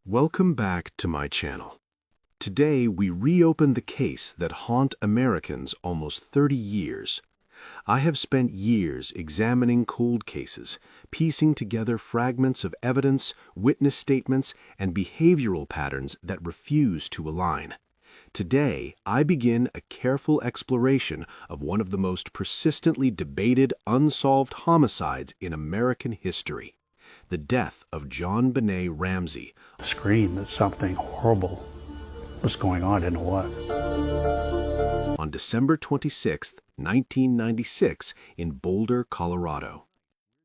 Welcome back to my channel. Today we reopen the case that haunt Americans almost 30 years. I have spent years examining cold cases, piecing together fragments of evidence, witness statements, and behavioral patterns that refuse to align. Today, I begin a careful exploration of one of the most persistently debated unsolved homicides in American history. The death of JonBenét Ramsey. Screamed that something horrible was going on. I didn't know what. On December 26, 1996, in Boulder, Colorado.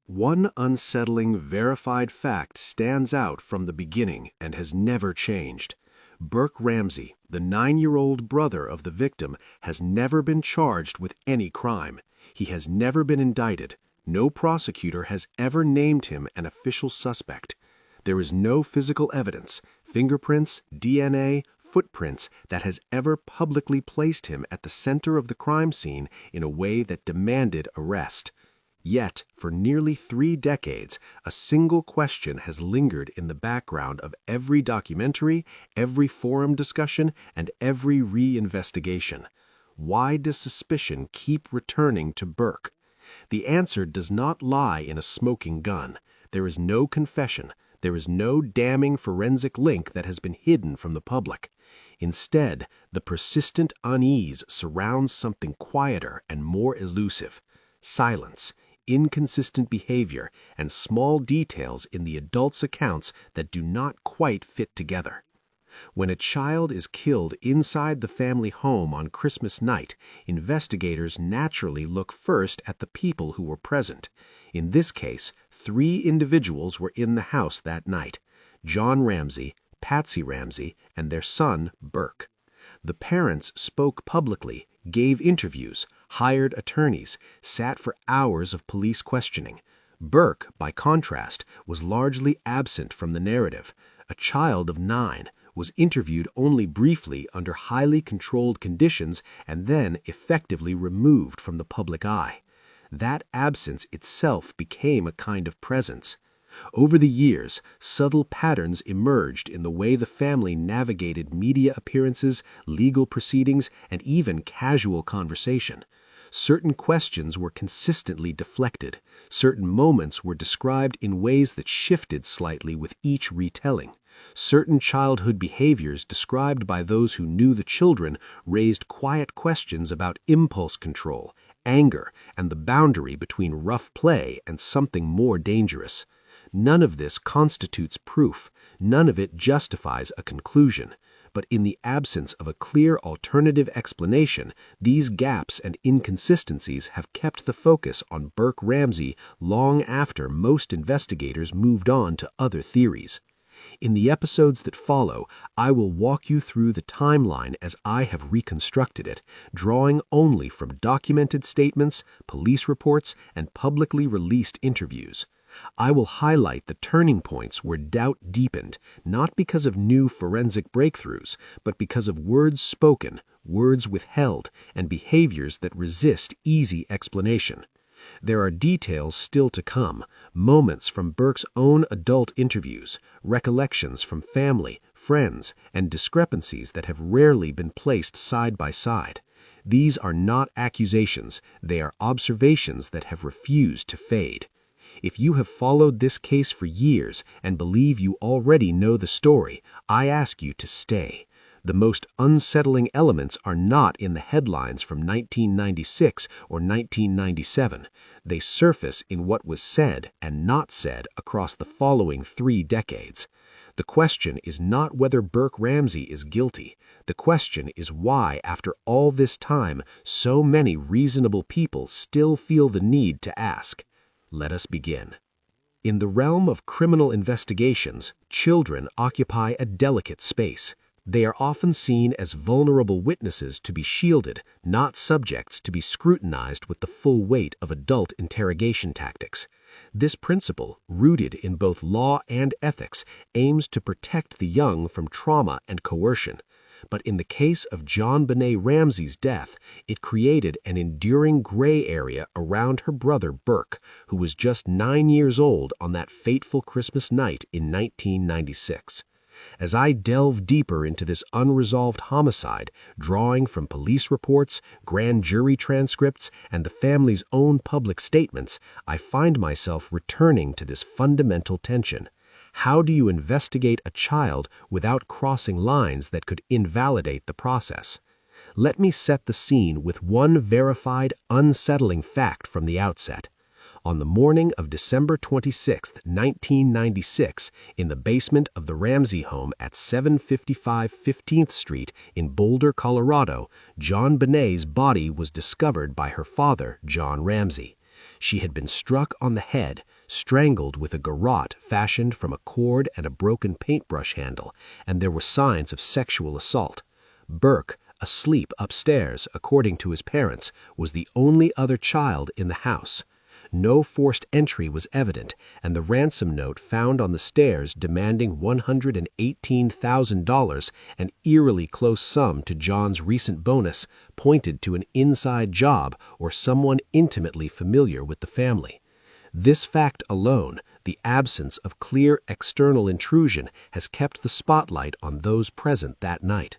One unsettling verified fact stands out from the beginning and has never changed. Burke Ramsey, the 9-year-old brother of the victim, has never been charged with any crime. He has never been indicted. No prosecutor has ever named him an official suspect. There is no physical evidence, fingerprints, DNA, footprints that has ever publicly placed him at the center of the crime scene in a way that demanded arrest. Yet, for nearly 3 decades, a single question has lingered in the background of every documentary, every forum discussion, and every re-investigation. Why does suspicion keep returning to Burke? The answer does not lie in a smoking gun. There is no confession. There is no damning forensic link that has been hidden from the public. Instead, the persistent unease surrounds something quieter and more elusive: silence, inconsistent behavior, and small details in the adult's accounts that do not quite fit together. When a child is killed inside the family home on Christmas night, investigators naturally look first at the people who were present. In this case, 3 individuals were in the house that night: John Ramsey, Patsy Ramsey, and their son, Burke. The parents spoke publicly, gave interviews, hired attorneys, sat for hours of police questioning. Burke, by contrast, was largely absent from the narrative. A child of 9 was interviewed only briefly under highly controlled conditions and then effectively removed from the public eye. That absence itself became a kind of presence. Over the years, subtle patterns emerged in the way the family navigated media appearances, legal proceedings, and even casual conversation. Certain questions were consistently deflected. Certain moments were described in ways that shifted slightly with each retelling. Certain childhood behaviors described by those who knew the children raised quiet questions about impulse control, anger, and the boundary between rough play and something more dangerous. None of this constitutes proof. None of it justifies a conclusion. But in the absence of a clear alternative explanation, these gaps and inconsistencies have kept the focus on Burke Ramsey long after most investigators moved on to other theories. In the episodes that follow, I will walk you through the timeline as I have reconstructed it, drawing only from documented statements, police reports, and publicly released interviews. I will highlight the turning points where doubt deepened, not because of new forensic breakthroughs, but because of words spoken, words withheld, and behaviors that resist easy explanation. There are details still to come, moments from Burke's own adult interviews, recollections from family, friends, and discrepancies that have rarely been placed side by side. These are not accusations, they are observations that have refused to fade. If you have followed this case for years and believe you already know the story, I ask you to stay. The most unsettling elements are not in the headlines from 1996 or 1997. They surface in what was said and not said across the following 3 decades. The question is not whether Burke Ramsey is guilty. The question is why, after all this time, so many reasonable people still feel the need to ask. Let us begin. In the realm of criminal investigations, children occupy a delicate space. They are often seen as vulnerable witnesses to be shielded, not subjects to be scrutinized with the full weight of adult interrogation tactics. This principle, rooted in both law and ethics, aims to protect the young from trauma and coercion. But in the case of JonBenét Ramsey's death, it created an enduring gray area around her brother Burke, who was just 9 years old on that fateful Christmas night in 1996. As I delve deeper into this unresolved homicide, drawing from police reports, grand jury transcripts, and the family's own public statements, I find myself returning to this fundamental tension. How do you investigate a child without crossing lines that could invalidate the process? Let me set the scene with one verified, unsettling fact from the outset. On the morning of December 26, 1996, in the basement of the Ramsey home at 755 15th Street in Boulder, Colorado, JonBenét's body was discovered by her father, John Ramsey. She had been struck on the head, strangled with a garrote fashioned from a cord and a broken paintbrush handle, and there were signs of sexual assault. Burke, asleep upstairs, according to his parents, was the only other child in the house. No forced entry was evident, and the ransom note found on the stairs demanding $118,000, an eerily close sum to John's recent bonus, pointed to an inside job or someone intimately familiar with the family. This fact alone, the absence of clear external intrusion, has kept the spotlight on those present that night.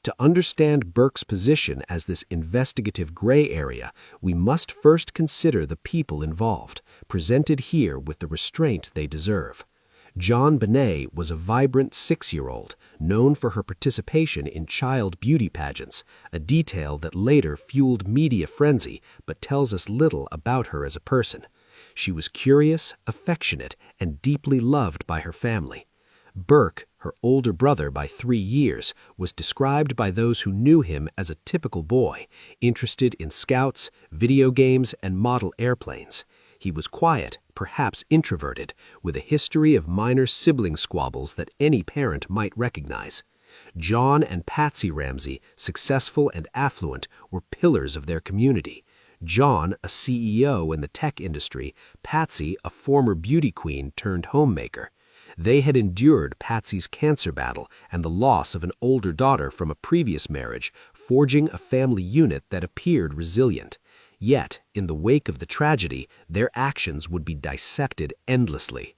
To understand Burke's position as this investigative gray area, we must first consider the people involved, presented here with the restraint they deserve. JonBenét was a vibrant 6-year-old, known for her participation in child beauty pageants, a detail that later fueled media frenzy but tells us little about her as a person. She was curious, affectionate, and deeply loved by her family. Burke, her older brother by 3 years, was described by those who knew him as a typical boy, interested in scouts, video games, and model airplanes. He was quiet, perhaps introverted, with a history of minor sibling squabbles that any parent might recognize. John and Patsy Ramsey, successful and affluent, were pillars of their community. John, a CEO in the tech industry, Patsy, a former beauty queen turned homemaker. They had endured Patsy's cancer battle and the loss of an older daughter from a previous marriage, forging a family unit that appeared resilient. Yet, in the wake of the tragedy, their actions would be dissected endlessly.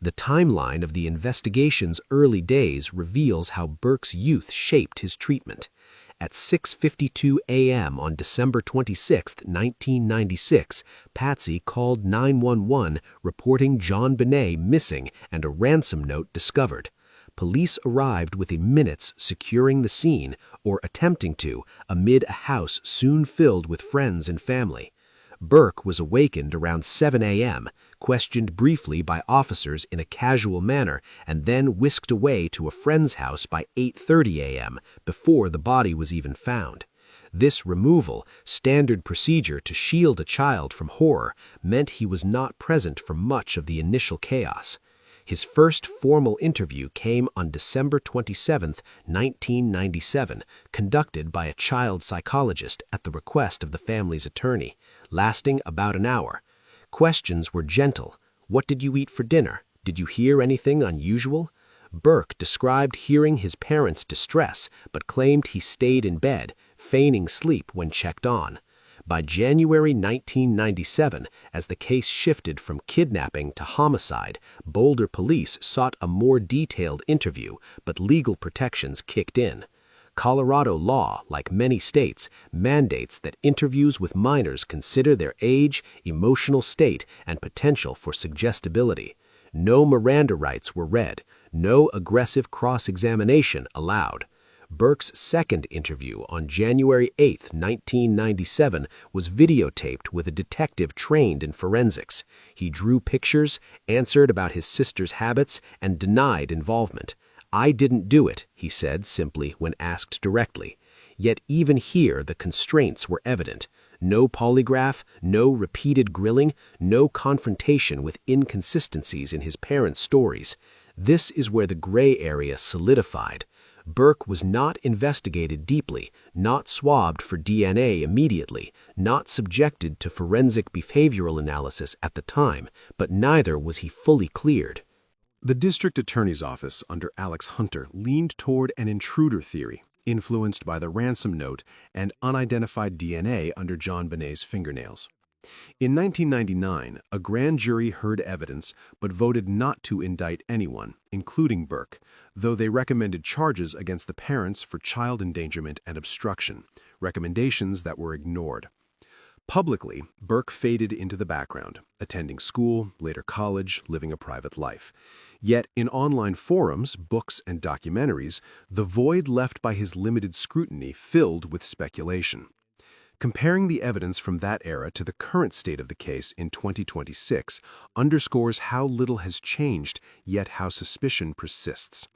The timeline of the investigation's early days reveals how Burke's youth shaped his treatment. At 6:52 a.m. on December 26, 1996, Patsy called 911 reporting JonBenét missing and a ransom note discovered. Police arrived within minutes, securing the scene, or attempting to, amid a house soon filled with friends and family. Burke was awakened around 7 a.m., questioned briefly by officers in a casual manner, and then whisked away to a friend's house by 8:30 a.m., before the body was even found. This removal, standard procedure to shield a child from horror, meant he was not present for much of the initial chaos. His first formal interview came on December 27, 1997, conducted by a child psychologist at the request of the family's attorney, lasting about an hour. Questions were gentle. What did you eat for dinner? Did you hear anything unusual? Burke described hearing his parents' distress, but claimed he stayed in bed, feigning sleep when checked on. By January 1997, as the case shifted from kidnapping to homicide, Boulder police sought a more detailed interview, but legal protections kicked in. Colorado law, like many states, mandates that interviews with minors consider their age, emotional state, and potential for suggestibility. No Miranda rights were read, no aggressive cross-examination allowed. Burke's second interview on January 8, 1997, was videotaped with a detective trained in forensics. He drew pictures, answered about his sister's habits, and denied involvement. "I didn't do it," he said simply when asked directly. Yet even here the constraints were evident. No polygraph, no repeated grilling, no confrontation with inconsistencies in his parents' stories. This is where the gray area solidified. Burke was not investigated deeply, not swabbed for DNA immediately, not subjected to forensic behavioral analysis at the time, but neither was he fully cleared. The district attorney's office under Alex Hunter leaned toward an intruder theory, influenced by the ransom note and unidentified DNA under JonBenét's fingernails. In 1999, a grand jury heard evidence but voted not to indict anyone, including Burke, though they recommended charges against the parents for child endangerment and obstruction, recommendations that were ignored. Publicly, Burke faded into the background, attending school, later college, living a private life. Yet in online forums, books, and documentaries, the void left by his limited scrutiny filled with speculation. Comparing the evidence from that era to the current state of the case in 2026 underscores how little has changed, yet how suspicion persists.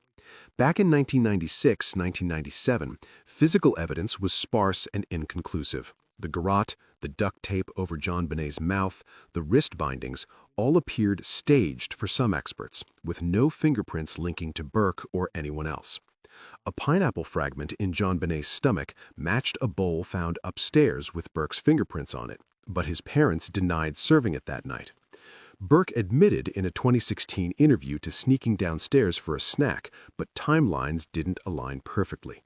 Back in 1996-1997, physical evidence was sparse and inconclusive. The garrote, the duct tape over JonBenét's mouth, the wrist bindings all appeared staged for some experts, with no fingerprints linking to Burke or anyone else. A pineapple fragment in JonBenét's stomach matched a bowl found upstairs with Burke's fingerprints on it, but his parents denied serving it that night. Burke admitted in a 2016 interview to sneaking downstairs for a snack, but timelines didn't align perfectly.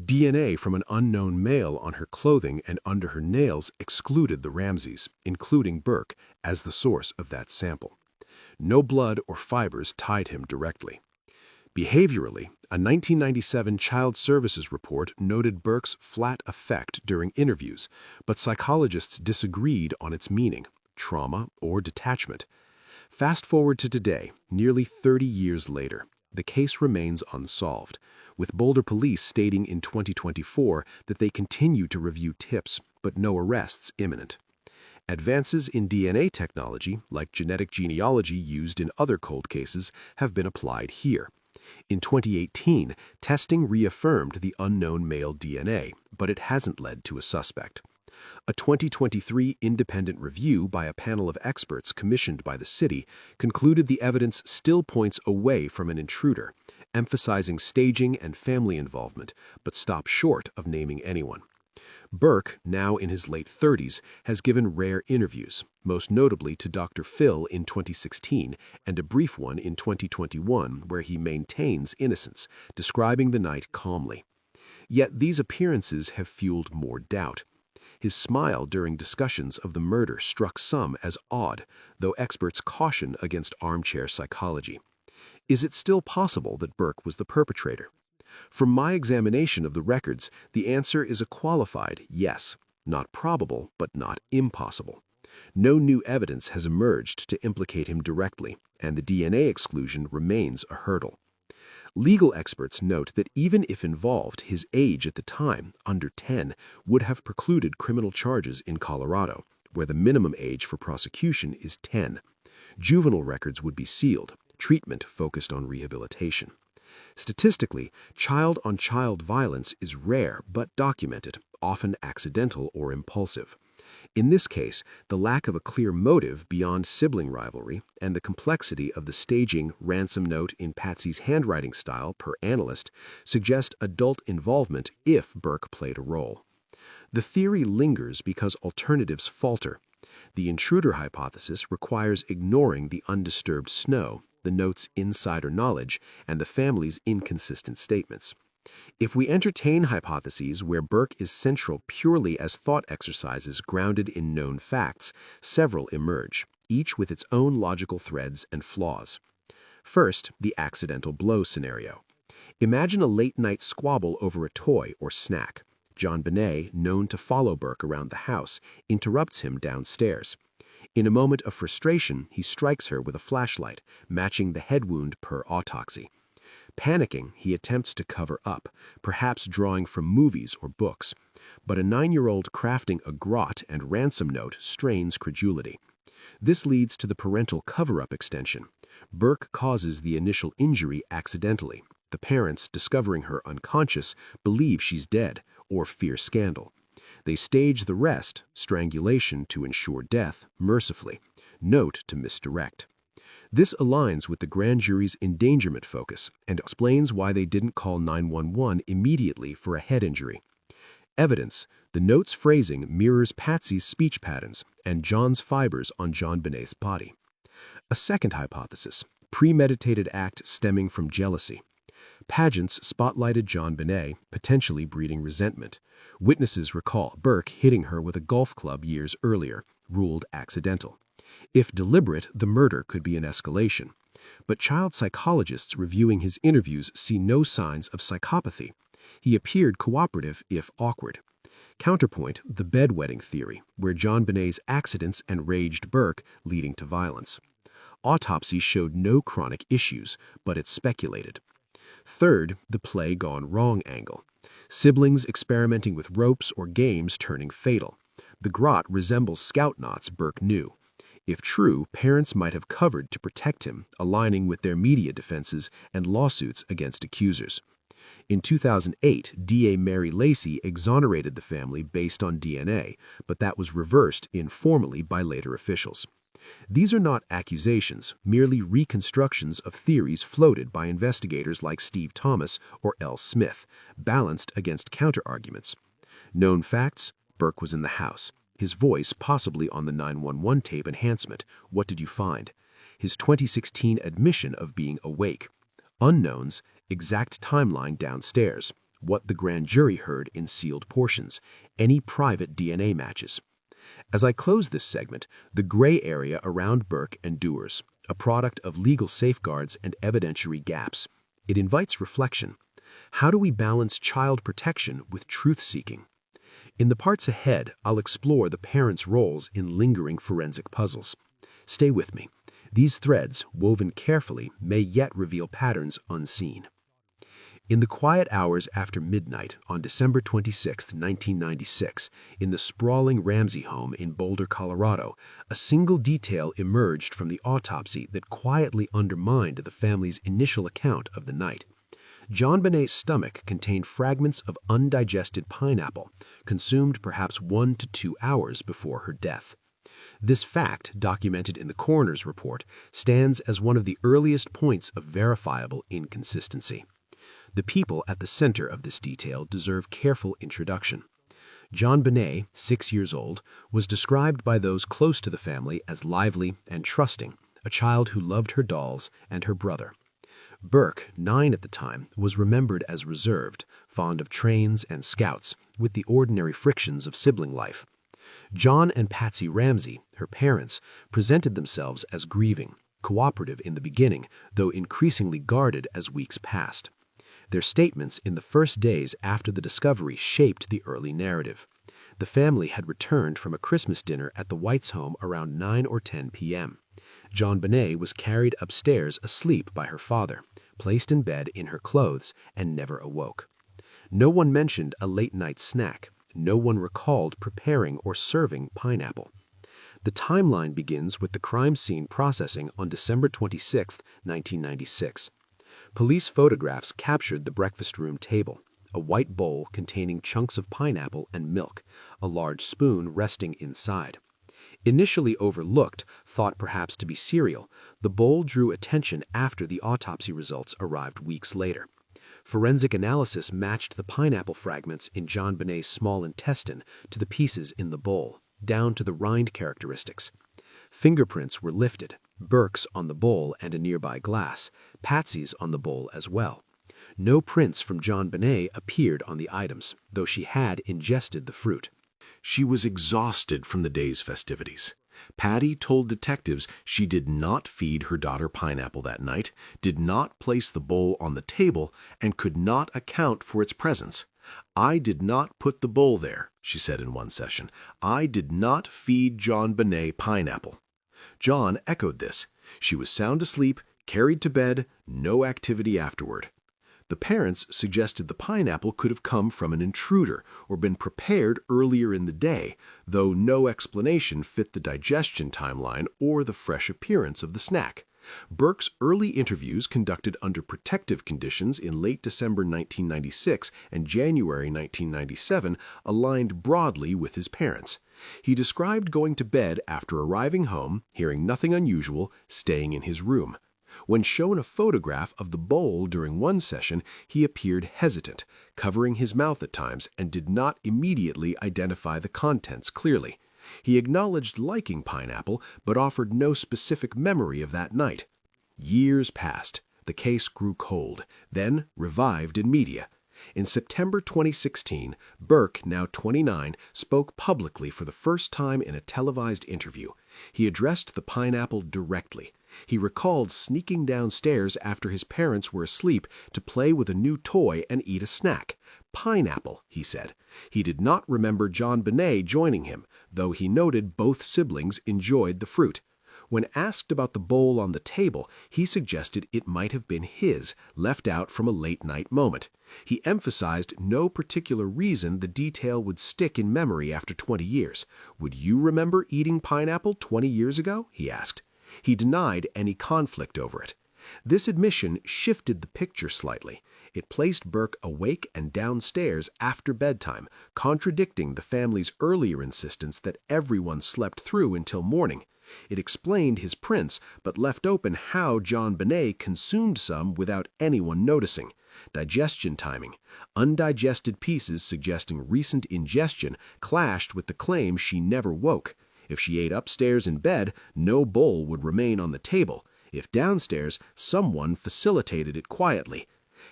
DNA from an unknown male on her clothing and under her nails excluded the Ramseys, including Burke, as the source of that sample. No blood or fibers tied him directly. Behaviorally, a 1997 Child Services report noted Burke's flat affect during interviews, but psychologists disagreed on its meaning, trauma or detachment. Fast forward to today, nearly 30 years later. The case remains unsolved, with Boulder police stating in 2024 that they continue to review tips, but no arrests imminent. Advances in DNA technology, like genetic genealogy used in other cold cases, have been applied here. In 2018, testing reaffirmed the unknown male DNA, but it hasn't led to a suspect. A 2023 independent review by a panel of experts commissioned by the city concluded the evidence still points away from an intruder, emphasizing staging and family involvement, but stopped short of naming anyone. Burke, now in his late 30s, has given rare interviews, most notably to Dr. Phil in 2016 and a brief one in 2021 where he maintains innocence, describing the night calmly. Yet these appearances have fueled more doubt. His smile during discussions of the murder struck some as odd, though experts caution against armchair psychology. Is it still possible that Burke was the perpetrator? From my examination of the records, the answer is a qualified yes, not probable, but not impossible. No new evidence has emerged to implicate him directly, and the DNA exclusion remains a hurdle. Legal experts note that even if involved, his age at the time, under 10, would have precluded criminal charges in Colorado, where the minimum age for prosecution is 10. Juvenile records would be sealed, treatment focused on rehabilitation. Statistically, child-on-child violence is rare but documented, often accidental or impulsive. In this case, the lack of a clear motive beyond sibling rivalry and the complexity of the staging ransom note in Patsy's handwriting style per analyst suggest adult involvement if Burke played a role. The theory lingers because alternatives falter. The intruder hypothesis requires ignoring the undisturbed snow, the note's insider knowledge, and the family's inconsistent statements. If we entertain hypotheses where Burke is central purely as thought exercises grounded in known facts, several emerge, each with its own logical threads and flaws. First, the accidental blow scenario. Imagine a late-night squabble over a toy or snack. JonBenét, known to follow Burke around the house, interrupts him downstairs. In a moment of frustration, he strikes her with a flashlight, matching the head wound per autopsy. Panicking, he attempts to cover up, perhaps drawing from movies or books. But a 9-year-old crafting a garrote and ransom note strains credulity. This leads to the parental cover-up extension. Burke causes the initial injury accidentally. The parents, discovering her unconscious, believe she's dead or fear scandal. They stage the rest, strangulation to ensure death, mercifully. Note to misdirect. This aligns with the grand jury's endangerment focus and explains why they didn't call 911 immediately for a head injury. Evidence: the note's phrasing mirrors Patsy's speech patterns and John's fibers on JonBenét's body. A second hypothesis: premeditated act stemming from jealousy. Pageants spotlighted JonBenét, potentially breeding resentment. Witnesses recall Burke hitting her with a golf club years earlier, ruled accidental. If deliberate, the murder could be an escalation. But child psychologists reviewing his interviews see no signs of psychopathy. He appeared cooperative, if awkward. Counterpoint, the bedwetting theory, where JonBenét's accidents enraged Burke, leading to violence. Autopsy showed no chronic issues, but it speculated. Third, the play gone wrong angle. Siblings experimenting with ropes or games turning fatal. The grot resembles scout knots Burke knew. If true, parents might have covered to protect him, aligning with their media defenses and lawsuits against accusers. In 2008, DA Mary Lacey exonerated the family based on DNA, but that was reversed informally by later officials. These are not accusations, merely reconstructions of theories floated by investigators like Steve Thomas or L. Smith, balanced against counterarguments. Known facts: Burke was in the house. His voice possibly on the 911 tape enhancement. What did you find? His 2016 admission of being awake. Unknowns: exact timeline downstairs. What the grand jury heard in sealed portions. Any private DNA matches. As I close this segment, the gray area around Burke endures, a product of legal safeguards and evidentiary gaps. It invites reflection. How do we balance child protection with truth-seeking? In the parts ahead, I'll explore the parents' roles in lingering forensic puzzles. Stay with me. These threads, woven carefully, may yet reveal patterns unseen. In the quiet hours after midnight on December 26, 1996, in the sprawling Ramsey home in Boulder, Colorado, a single detail emerged from the autopsy that quietly undermined the family's initial account of the night. JonBenét's stomach contained fragments of undigested pineapple, consumed perhaps 1 to 2 hours before her death. This fact, documented in the coroner's report, stands as one of the earliest points of verifiable inconsistency. The people at the center of this detail deserve careful introduction. JonBenét, 6 years old, was described by those close to the family as lively and trusting, a child who loved her dolls and her brother. Burke, 9 at the time, was remembered as reserved, fond of trains and scouts, with the ordinary frictions of sibling life. John and Patsy Ramsey, her parents, presented themselves as grieving, cooperative in the beginning, though increasingly guarded as weeks passed. Their statements in the first days after the discovery shaped the early narrative. The family had returned from a Christmas dinner at the Whites' home around 9 or 10 p.m. JonBenét was carried upstairs asleep by her father, placed in bed in her clothes, and never awoke. No one mentioned a late-night snack. No one recalled preparing or serving pineapple. The timeline begins with the crime scene processing on December 26, 1996. Police photographs captured the breakfast room table, a white bowl containing chunks of pineapple and milk, a large spoon resting inside. Initially overlooked, thought perhaps to be cereal, the bowl drew attention after the autopsy results arrived weeks later. Forensic analysis matched the pineapple fragments in JonBenét's small intestine to the pieces in the bowl, down to the rind characteristics. Fingerprints were lifted, Burke's on the bowl and a nearby glass, Patsy's on the bowl as well. No prints from JonBenét appeared on the items, though she had ingested the fruit. She was exhausted from the day's festivities. Patty told detectives she did not feed her daughter pineapple that night, did not place the bowl on the table, and could not account for its presence. "I did not put the bowl there," she said in one session. "I did not feed JonBenét pineapple." John echoed this. She was sound asleep, carried to bed, no activity afterward. The parents suggested the pineapple could have come from an intruder or been prepared earlier in the day, though no explanation fit the digestion timeline or the fresh appearance of the snack. Burke's early interviews conducted under protective conditions in late December 1996 and January 1997 aligned broadly with his parents. He described going to bed after arriving home, hearing nothing unusual, staying in his room. When shown a photograph of the bowl during one session, he appeared hesitant, covering his mouth at times, and did not immediately identify the contents clearly. He acknowledged liking pineapple, but offered no specific memory of that night. Years passed. The case grew cold, then revived in media. In September 2016, Burke, now 29, spoke publicly for the first time in a televised interview. He addressed the pineapple directly. He recalled sneaking downstairs after his parents were asleep to play with a new toy and eat a snack. Pineapple, he said. He did not remember JonBenét joining him, though he noted both siblings enjoyed the fruit. When asked about the bowl on the table, he suggested it might have been his, left out from a late-night moment. He emphasized no particular reason the detail would stick in memory after 20 years. "Would you remember eating pineapple 20 years ago?" he asked. He denied any conflict over it. This admission shifted the picture slightly. It placed Burke awake and downstairs after bedtime, contradicting the family's earlier insistence that everyone slept through until morning. It explained his prints, but left open how JonBenét consumed some without anyone noticing. Digestion timing. Undigested pieces suggesting recent ingestion clashed with the claim she never woke. If she ate upstairs in bed, no bowl would remain on the table. If downstairs, someone facilitated it quietly.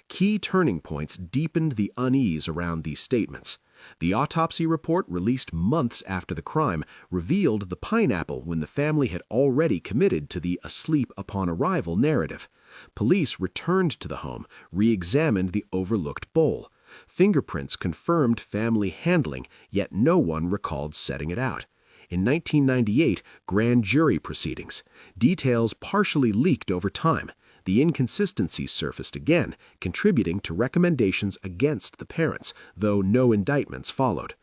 Key turning points deepened the unease around these statements. The autopsy report, released months after the crime, revealed the pineapple when the family had already committed to the asleep upon arrival narrative. Police returned to the home, re-examined the overlooked bowl. Fingerprints confirmed family handling, yet no one recalled setting it out. In 1998, grand jury proceedings. Details partially leaked over time. The inconsistencies surfaced again, contributing to recommendations against the parents, though no indictments followed.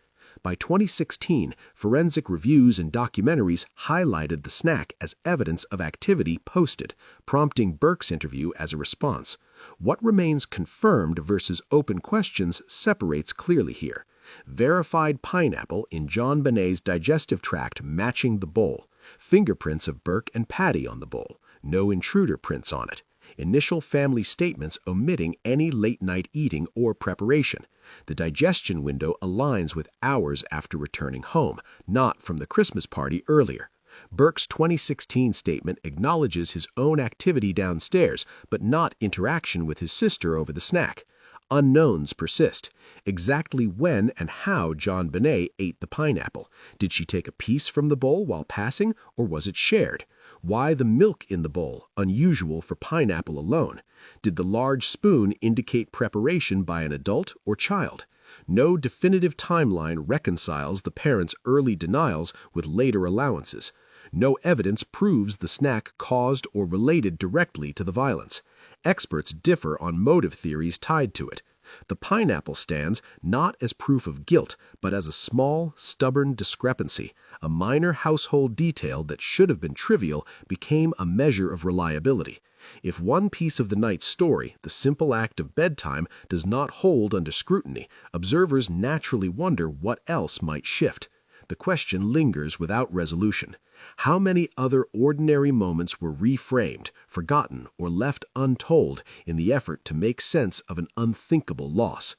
By 2016, forensic reviews and documentaries highlighted the snack as evidence of activity posted, prompting Burke's interview as a response. What remains confirmed versus open questions separates clearly here. Verified pineapple in JonBenét's digestive tract matching the bowl. Fingerprints of Burke and Patty on the bowl. No intruder prints on it. Initial family statements omitting any late-night eating or preparation. The digestion window aligns with hours after returning home, not from the Christmas party earlier. Burke's 2016 statement acknowledges his own activity downstairs, but not interaction with his sister over the snack. Unknowns persist. Exactly when and how JonBenét ate the pineapple. Did she take a piece from the bowl while passing, or was it shared? Why the milk in the bowl, unusual for pineapple alone? Did the large spoon indicate preparation by an adult or child? No definitive timeline reconciles the parents' early denials with later allowances. No evidence proves the snack caused or related directly to the violence. Experts differ on motive theories tied to it. The pineapple stands not as proof of guilt, but as a small, stubborn discrepancy. A minor household detail that should have been trivial became a measure of reliability. If one piece of the night's story, the simple act of bedtime, does not hold under scrutiny, observers naturally wonder what else might shift. The question lingers without resolution. How many other ordinary moments were reframed, forgotten, or left untold in the effort to make sense of an unthinkable loss?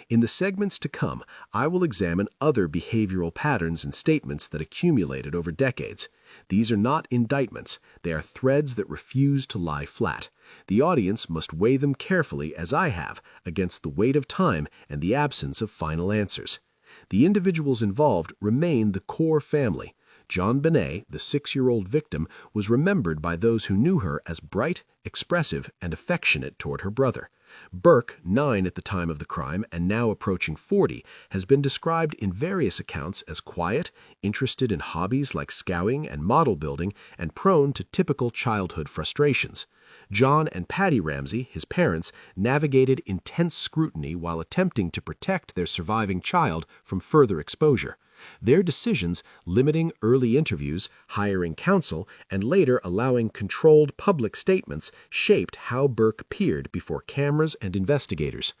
In the segments to come, I will examine other behavioral patterns and statements that accumulated over decades. These are not indictments. They are threads that refuse to lie flat. The audience must weigh them carefully, as I have, against the weight of time and the absence of final answers. The individuals involved remain the core family. JonBenét, the 6-year-old victim, was remembered by those who knew her as bright, expressive, and affectionate toward her brother. Burke, 9 at the time of the crime and now approaching 40, has been described in various accounts as quiet, interested in hobbies like scouting and model building, and prone to typical childhood frustrations. John and Patty Ramsey, his parents, navigated intense scrutiny while attempting to protect their surviving child from further exposure. Their decisions, limiting early interviews, hiring counsel, and later allowing controlled public statements, shaped how Burke appeared before cameras and investigators.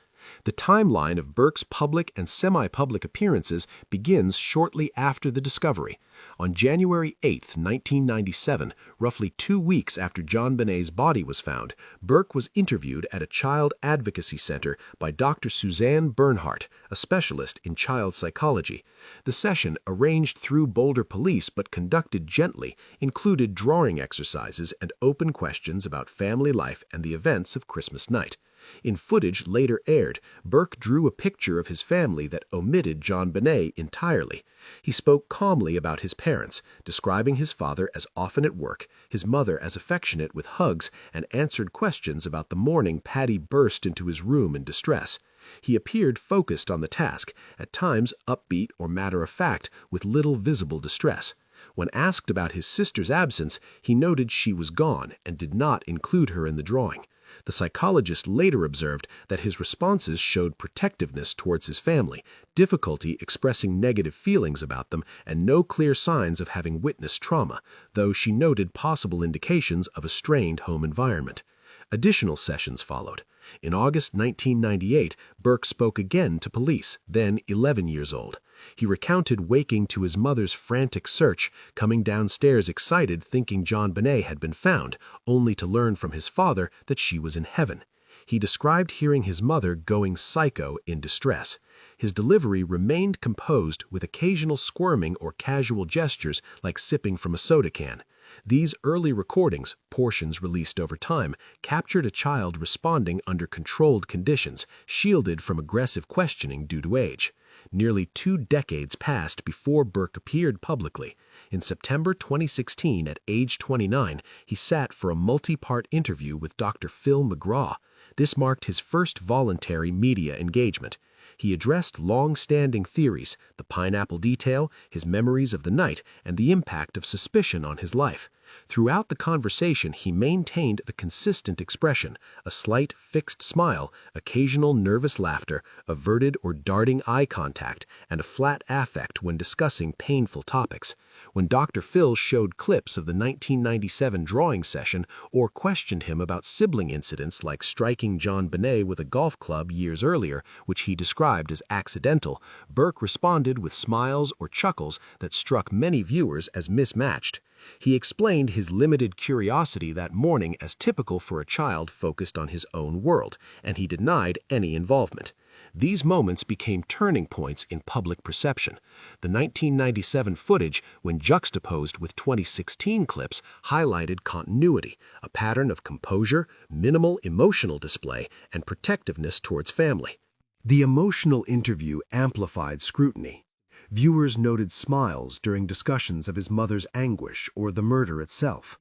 The timeline of Burke's public and semi-public appearances begins shortly after the discovery. On January 8, 1997, roughly 2 weeks after JonBenét's body was found, Burke was interviewed at a child advocacy center by Dr. Suzanne Bernhardt, a specialist in child psychology. The session, arranged through Boulder Police but conducted gently, included drawing exercises and open questions about family life and the events of Christmas night. In footage later aired, Burke drew a picture of his family that omitted JonBenét entirely. He spoke calmly about his parents, describing his father as often at work, his mother as affectionate with hugs, and answered questions about the morning Patty burst into his room in distress. He appeared focused on the task, at times upbeat or matter-of-fact, with little visible distress. When asked about his sister's absence, he noted she was gone and did not include her in the drawing. The psychologist later observed that his responses showed protectiveness towards his family, difficulty expressing negative feelings about them, and no clear signs of having witnessed trauma, though she noted possible indications of a strained home environment. Additional sessions followed. In August 1998, Burke spoke again to police, then 11 years old. He recounted waking to his mother's frantic search, coming downstairs excited thinking JonBenét had been found, only to learn from his father that she was in heaven. He described hearing his mother going psycho in distress. His delivery remained composed with occasional squirming or casual gestures like sipping from a soda can. These early recordings, portions released over time, captured a child responding under controlled conditions, shielded from aggressive questioning due to age. Nearly 2 decades passed before Burke appeared publicly. In September 2016, at age 29, he sat for a multi-part interview with Dr. Phil McGraw. This marked his first voluntary media engagement. He addressed long-standing theories, the pineapple detail, his memories of the night, and the impact of suspicion on his life. Throughout the conversation, he maintained the consistent expression, a slight, fixed smile, occasional nervous laughter, averted or darting eye contact, and a flat affect when discussing painful topics. When Dr. Phil showed clips of the 1997 drawing session or questioned him about sibling incidents like striking JonBenét with a golf club years earlier, which he described as accidental, Burke responded with smiles or chuckles that struck many viewers as mismatched. He explained his limited curiosity that morning as typical for a child focused on his own world, and he denied any involvement. These moments became turning points in public perception. The 1997 footage, when juxtaposed with 2016 clips, highlighted continuity, a pattern of composure, minimal emotional display, and protectiveness towards family. The emotional interview amplified scrutiny. Viewers noted smiles during discussions of his mother's anguish or the murder itself.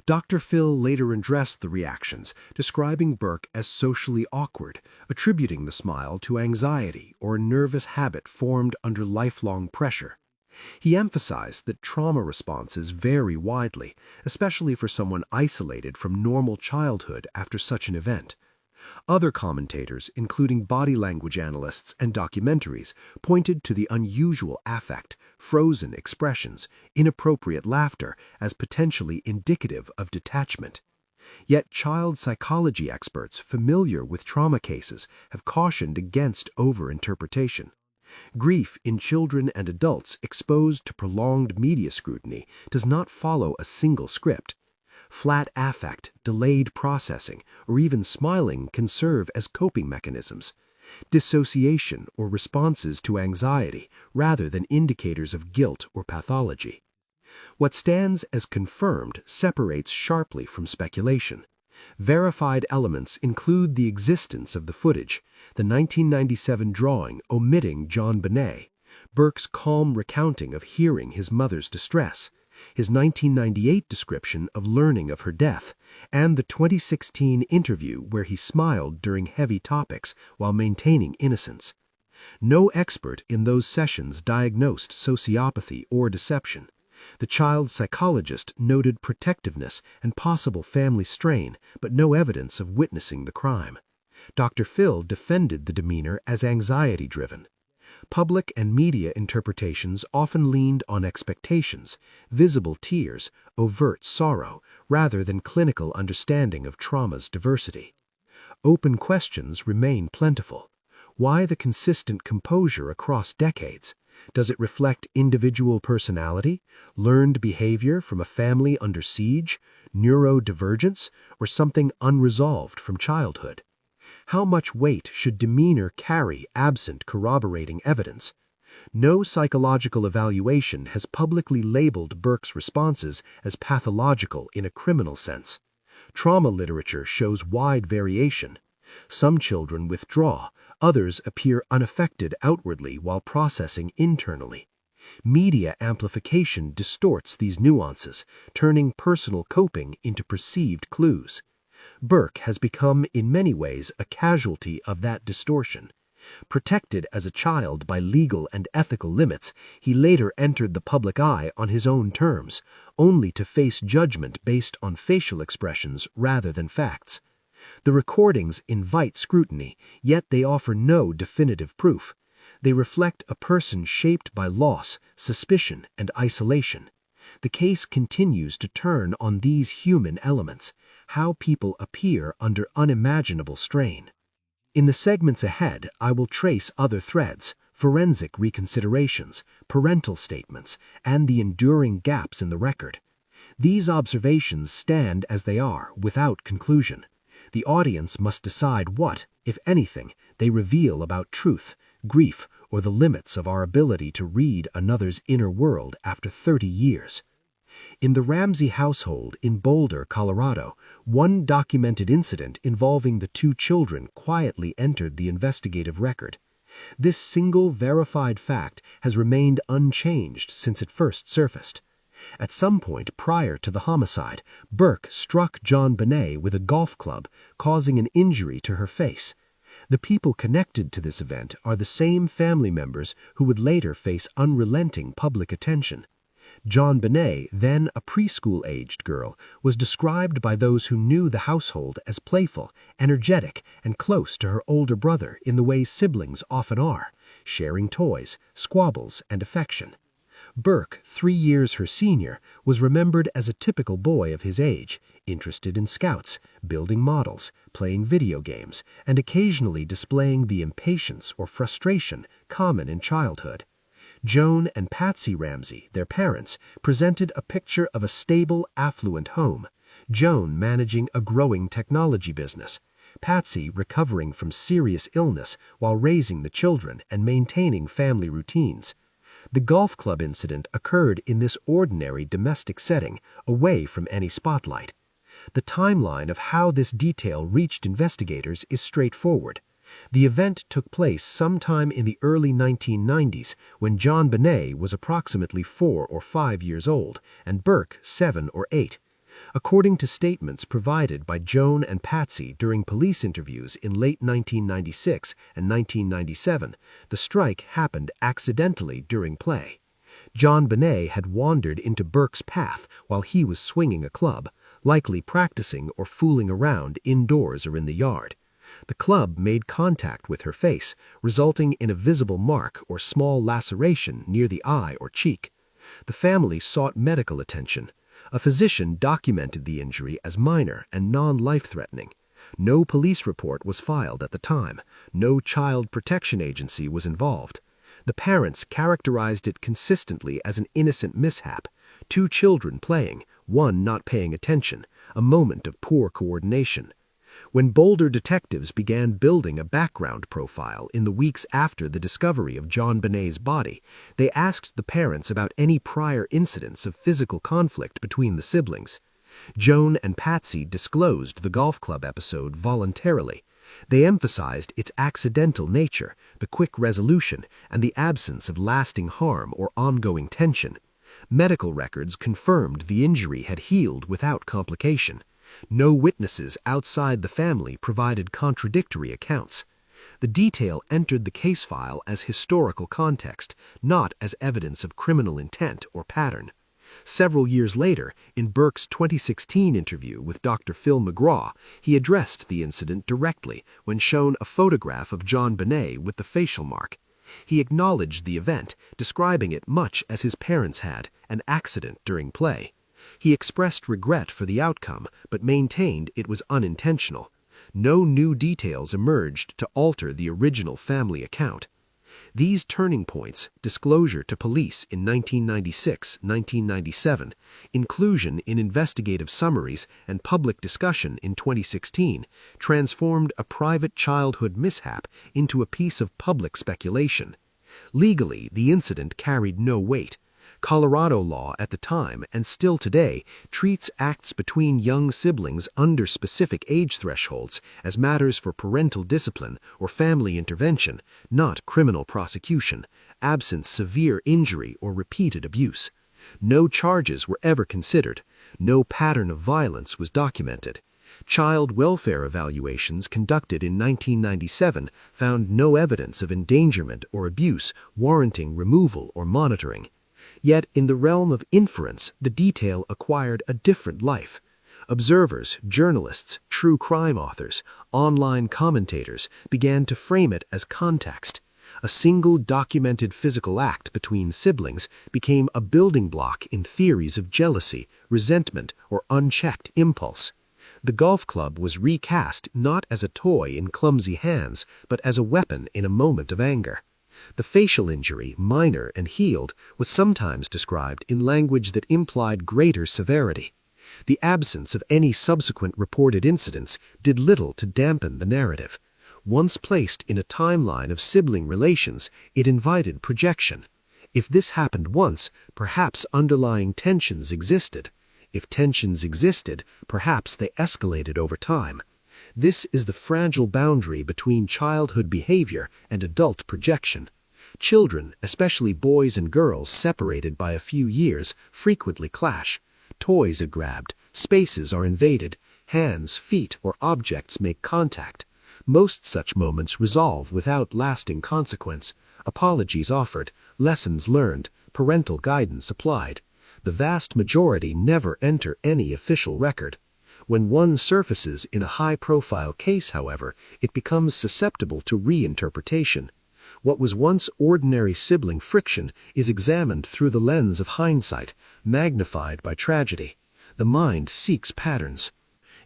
Dr. Phil later addressed the reactions, describing Burke as socially awkward, attributing the smile to anxiety or a nervous habit formed under lifelong pressure. He emphasized that trauma responses vary widely, especially for someone isolated from normal childhood after such an event. Other commentators, including body language analysts and documentaries, pointed to the unusual affect, frozen expressions, inappropriate laughter as potentially indicative of detachment. Yet child psychology experts familiar with trauma cases have cautioned against overinterpretation. Grief in children and adults exposed to prolonged media scrutiny does not follow a single script. Flat affect, delayed processing, or even smiling can serve as coping mechanisms. Dissociation or responses to anxiety rather than indicators of guilt or pathology. What stands as confirmed separates sharply from speculation. Verified elements include the existence of the footage, the 1997 drawing omitting JonBenét, Burke's calm recounting of hearing his mother's distress, his 1998 description of learning of her death, and the 2016 interview where he smiled during heavy topics while maintaining innocence. No expert in those sessions diagnosed sociopathy or deception. The child psychologist noted protectiveness and possible family strain, but no evidence of witnessing the crime. Dr. Phil defended the demeanor as anxiety-driven. Public and media interpretations often leaned on expectations, visible tears, overt sorrow, rather than clinical understanding of trauma's diversity. Open questions remain plentiful. Why the consistent composure across decades? Does it reflect individual personality, learned behavior from a family under siege, neurodivergence, or something unresolved from childhood? How much weight should demeanor carry absent corroborating evidence? No psychological evaluation has publicly labeled Burke's responses as pathological in a criminal sense. Trauma literature shows wide variation. Some children withdraw, others appear unaffected outwardly while processing internally. Media amplification distorts these nuances, turning personal coping into perceived clues. Burke has become, in many ways, a casualty of that distortion. Protected as a child by legal and ethical limits, he later entered the public eye on his own terms, only to face judgment based on facial expressions rather than facts. The recordings invite scrutiny, yet they offer no definitive proof. They reflect a person shaped by loss, suspicion, and isolation. The case continues to turn on these human elements, how people appear under unimaginable strain. In the segments ahead, I will trace other threads, forensic reconsiderations, parental statements, and the enduring gaps in the record. These observations stand as they are, without conclusion. The audience must decide what, if anything, they reveal about truth, grief, or the limits of our ability to read another's inner world after 30 years. In the Ramsey household in Boulder, Colorado, one documented incident involving the two children quietly entered the investigative record. This single verified fact has remained unchanged since it first surfaced. At some point prior to the homicide, Burke struck JonBenét with a golf club, causing an injury to her face. The people connected to this event are the same family members who would later face unrelenting public attention. JonBenét, then a preschool-aged girl, was described by those who knew the household as playful, energetic, and close to her older brother in the way siblings often are, sharing toys, squabbles, and affection. Burke, 3 years her senior, was remembered as a typical boy of his age, interested in scouts, building models, playing video games, and occasionally displaying the impatience or frustration common in childhood. Joan and Patsy Ramsey, their parents, presented a picture of a stable, affluent home. Joan managing a growing technology business. Patsy recovering from serious illness while raising the children and maintaining family routines. The golf club incident occurred in this ordinary domestic setting, away from any spotlight. The timeline of how this detail reached investigators is straightforward. The event took place sometime in the early 1990s when JonBenét was approximately 4 or 5 years old and Burke 7 or 8. According to statements provided by Joan and Patsy during police interviews in late 1996 and 1997, the strike happened accidentally during play. JonBenét had wandered into Burke's path while he was swinging a club, likely practicing or fooling around indoors or in the yard. The club made contact with her face, resulting in a visible mark or small laceration near the eye or cheek. The family sought medical attention. A physician documented the injury as minor and non-life-threatening. No police report was filed at the time. No child protection agency was involved. The parents characterized it consistently as an innocent mishap. 2 children playing, one not paying attention, a moment of poor coordination. When Boulder detectives began building a background profile in the weeks after the discovery of JonBenét's body, they asked the parents about any prior incidents of physical conflict between the siblings. Joan and Patsy disclosed the golf club episode voluntarily. They emphasized its accidental nature, the quick resolution, and the absence of lasting harm or ongoing tension. Medical records confirmed the injury had healed without complication. No witnesses outside the family provided contradictory accounts. The detail entered the case file as historical context, not as evidence of criminal intent or pattern. Several years later, in Burke's 2016 interview with Dr. Phil McGraw, he addressed the incident directly when shown a photograph of JonBenét with the facial mark. He acknowledged the event, describing it much as his parents had, an accident during play. He expressed regret for the outcome, but maintained it was unintentional. No new details emerged to alter the original family account. These turning points, disclosure to police in 1996-1997, inclusion in investigative summaries, and public discussion in 2016, transformed a private childhood mishap into a piece of public speculation. Legally, the incident carried no weight. Colorado law at the time, and still today, treats acts between young siblings under specific age thresholds as matters for parental discipline or family intervention, not criminal prosecution, absent severe injury or repeated abuse. No charges were ever considered. No pattern of violence was documented. Child welfare evaluations conducted in 1997 found no evidence of endangerment or abuse warranting removal or monitoring. Yet, in the realm of inference, the detail acquired a different life. Observers, journalists, true crime authors, online commentators began to frame it as context. A single documented physical act between siblings became a building block in theories of jealousy, resentment, or unchecked impulse. The golf club was recast not as a toy in clumsy hands, but as a weapon in a moment of anger. The facial injury, minor and healed, was sometimes described in language that implied greater severity. The absence of any subsequent reported incidents did little to dampen the narrative. Once placed in a timeline of sibling relations, it invited projection. If this happened once, perhaps underlying tensions existed. If tensions existed, perhaps they escalated over time. This is the fragile boundary between childhood behavior and adult projection. Children, especially boys and girls separated by a few years, frequently clash. Toys are grabbed, spaces are invaded, hands, feet, or objects make contact. Most such moments resolve without lasting consequence. Apologies offered, lessons learned, parental guidance applied. The vast majority never enter any official record. When one surfaces in a high-profile case, however, it becomes susceptible to reinterpretation. What was once ordinary sibling friction is examined through the lens of hindsight, magnified by tragedy. The mind seeks patterns.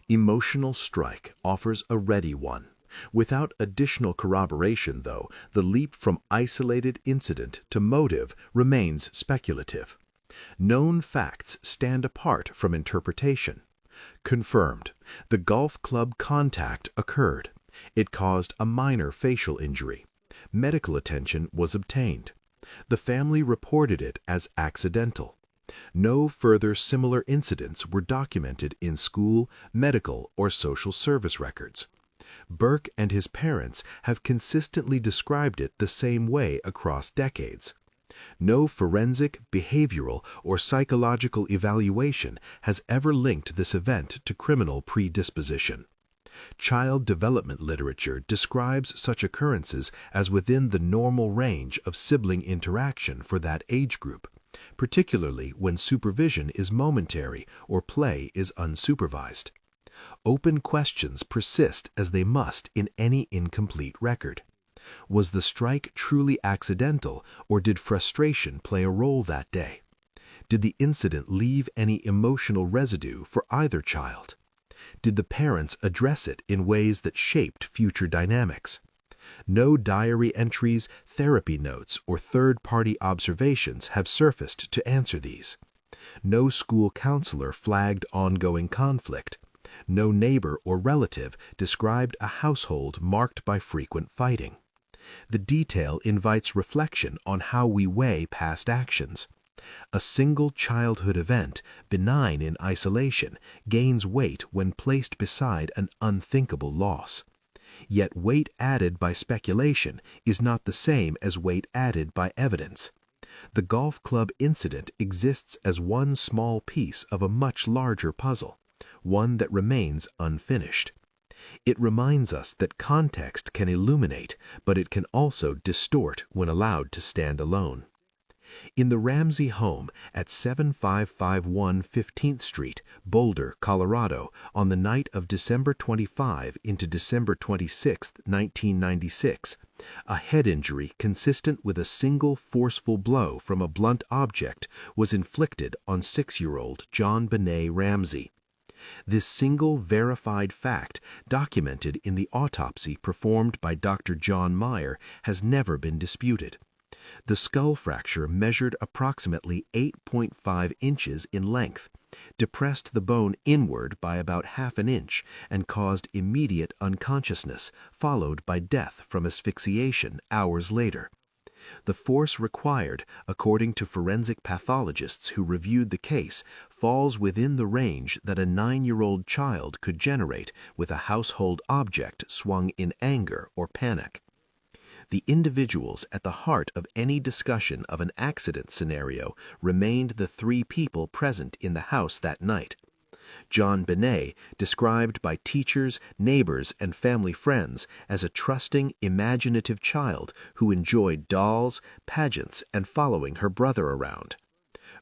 Emotional strike offers a ready one. Without additional corroboration, though, the leap from isolated incident to motive remains speculative. Known facts stand apart from interpretation. Confirmed, the golf club contact occurred. It caused a minor facial injury. Medical attention was obtained. The family reported it as accidental. No further similar incidents were documented in school, medical, or social service records. Burke and his parents have consistently described it the same way across decades. No forensic, behavioral, or psychological evaluation has ever linked this event to criminal predisposition. Child development literature describes such occurrences as within the normal range of sibling interaction for that age group, particularly when supervision is momentary or play is unsupervised. Open questions persist as they must in any incomplete record. Was the strike truly accidental, or did frustration play a role that day? Did the incident leave any emotional residue for either child? Did the parents address it in ways that shaped future dynamics? No diary entries, therapy notes, or third-party observations have surfaced to answer these. No school counselor flagged ongoing conflict. No neighbor or relative described a household marked by frequent fighting. The detail invites reflection on how we weigh past actions. A single childhood event, benign in isolation, gains weight when placed beside an unthinkable loss. Yet weight added by speculation is not the same as weight added by evidence. The golf club incident exists as one small piece of a much larger puzzle, one that remains unfinished. It reminds us that context can illuminate, but it can also distort when allowed to stand alone. In the Ramsey home at 7551 15th Street, Boulder, Colorado, on the night of December 25 into December 26, 1996, a head injury consistent with a single forceful blow from a blunt object was inflicted on 6-year-old JonBenét Ramsey. This single verified fact, documented in the autopsy performed by Dr. John Meyer, has never been disputed. The skull fracture measured approximately 8.5 inches in length, depressed the bone inward by about half an inch, and caused immediate unconsciousness, followed by death from asphyxiation hours later. The force required, according to forensic pathologists who reviewed the case, falls within the range that a 9-year-old child could generate with a household object swung in anger or panic. The individuals at the heart of any discussion of an accident scenario remained the 3 people present in the house that night. JonBenét, described by teachers, neighbors, and family friends as a trusting, imaginative child who enjoyed dolls, pageants, and following her brother around.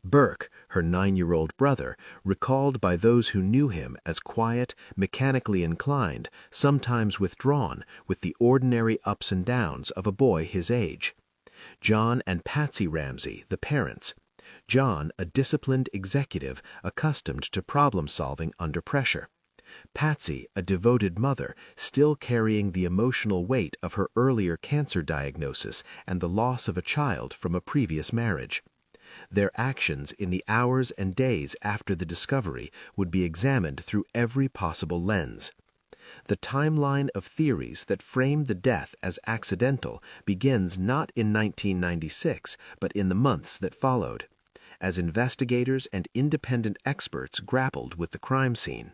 Burke, her 9-year-old brother, recalled by those who knew him as quiet, mechanically inclined, sometimes withdrawn, with the ordinary ups and downs of a boy his age. John and Patsy Ramsey, the parents. John, a disciplined executive accustomed to problem-solving under pressure. Patsy, a devoted mother, still carrying the emotional weight of her earlier cancer diagnosis and the loss of a child from a previous marriage. Their actions in the hours and days after the discovery would be examined through every possible lens. The timeline of theories that frame the death as accidental begins not in 1996, but in the months that followed, as investigators and independent experts grappled with the crime scene.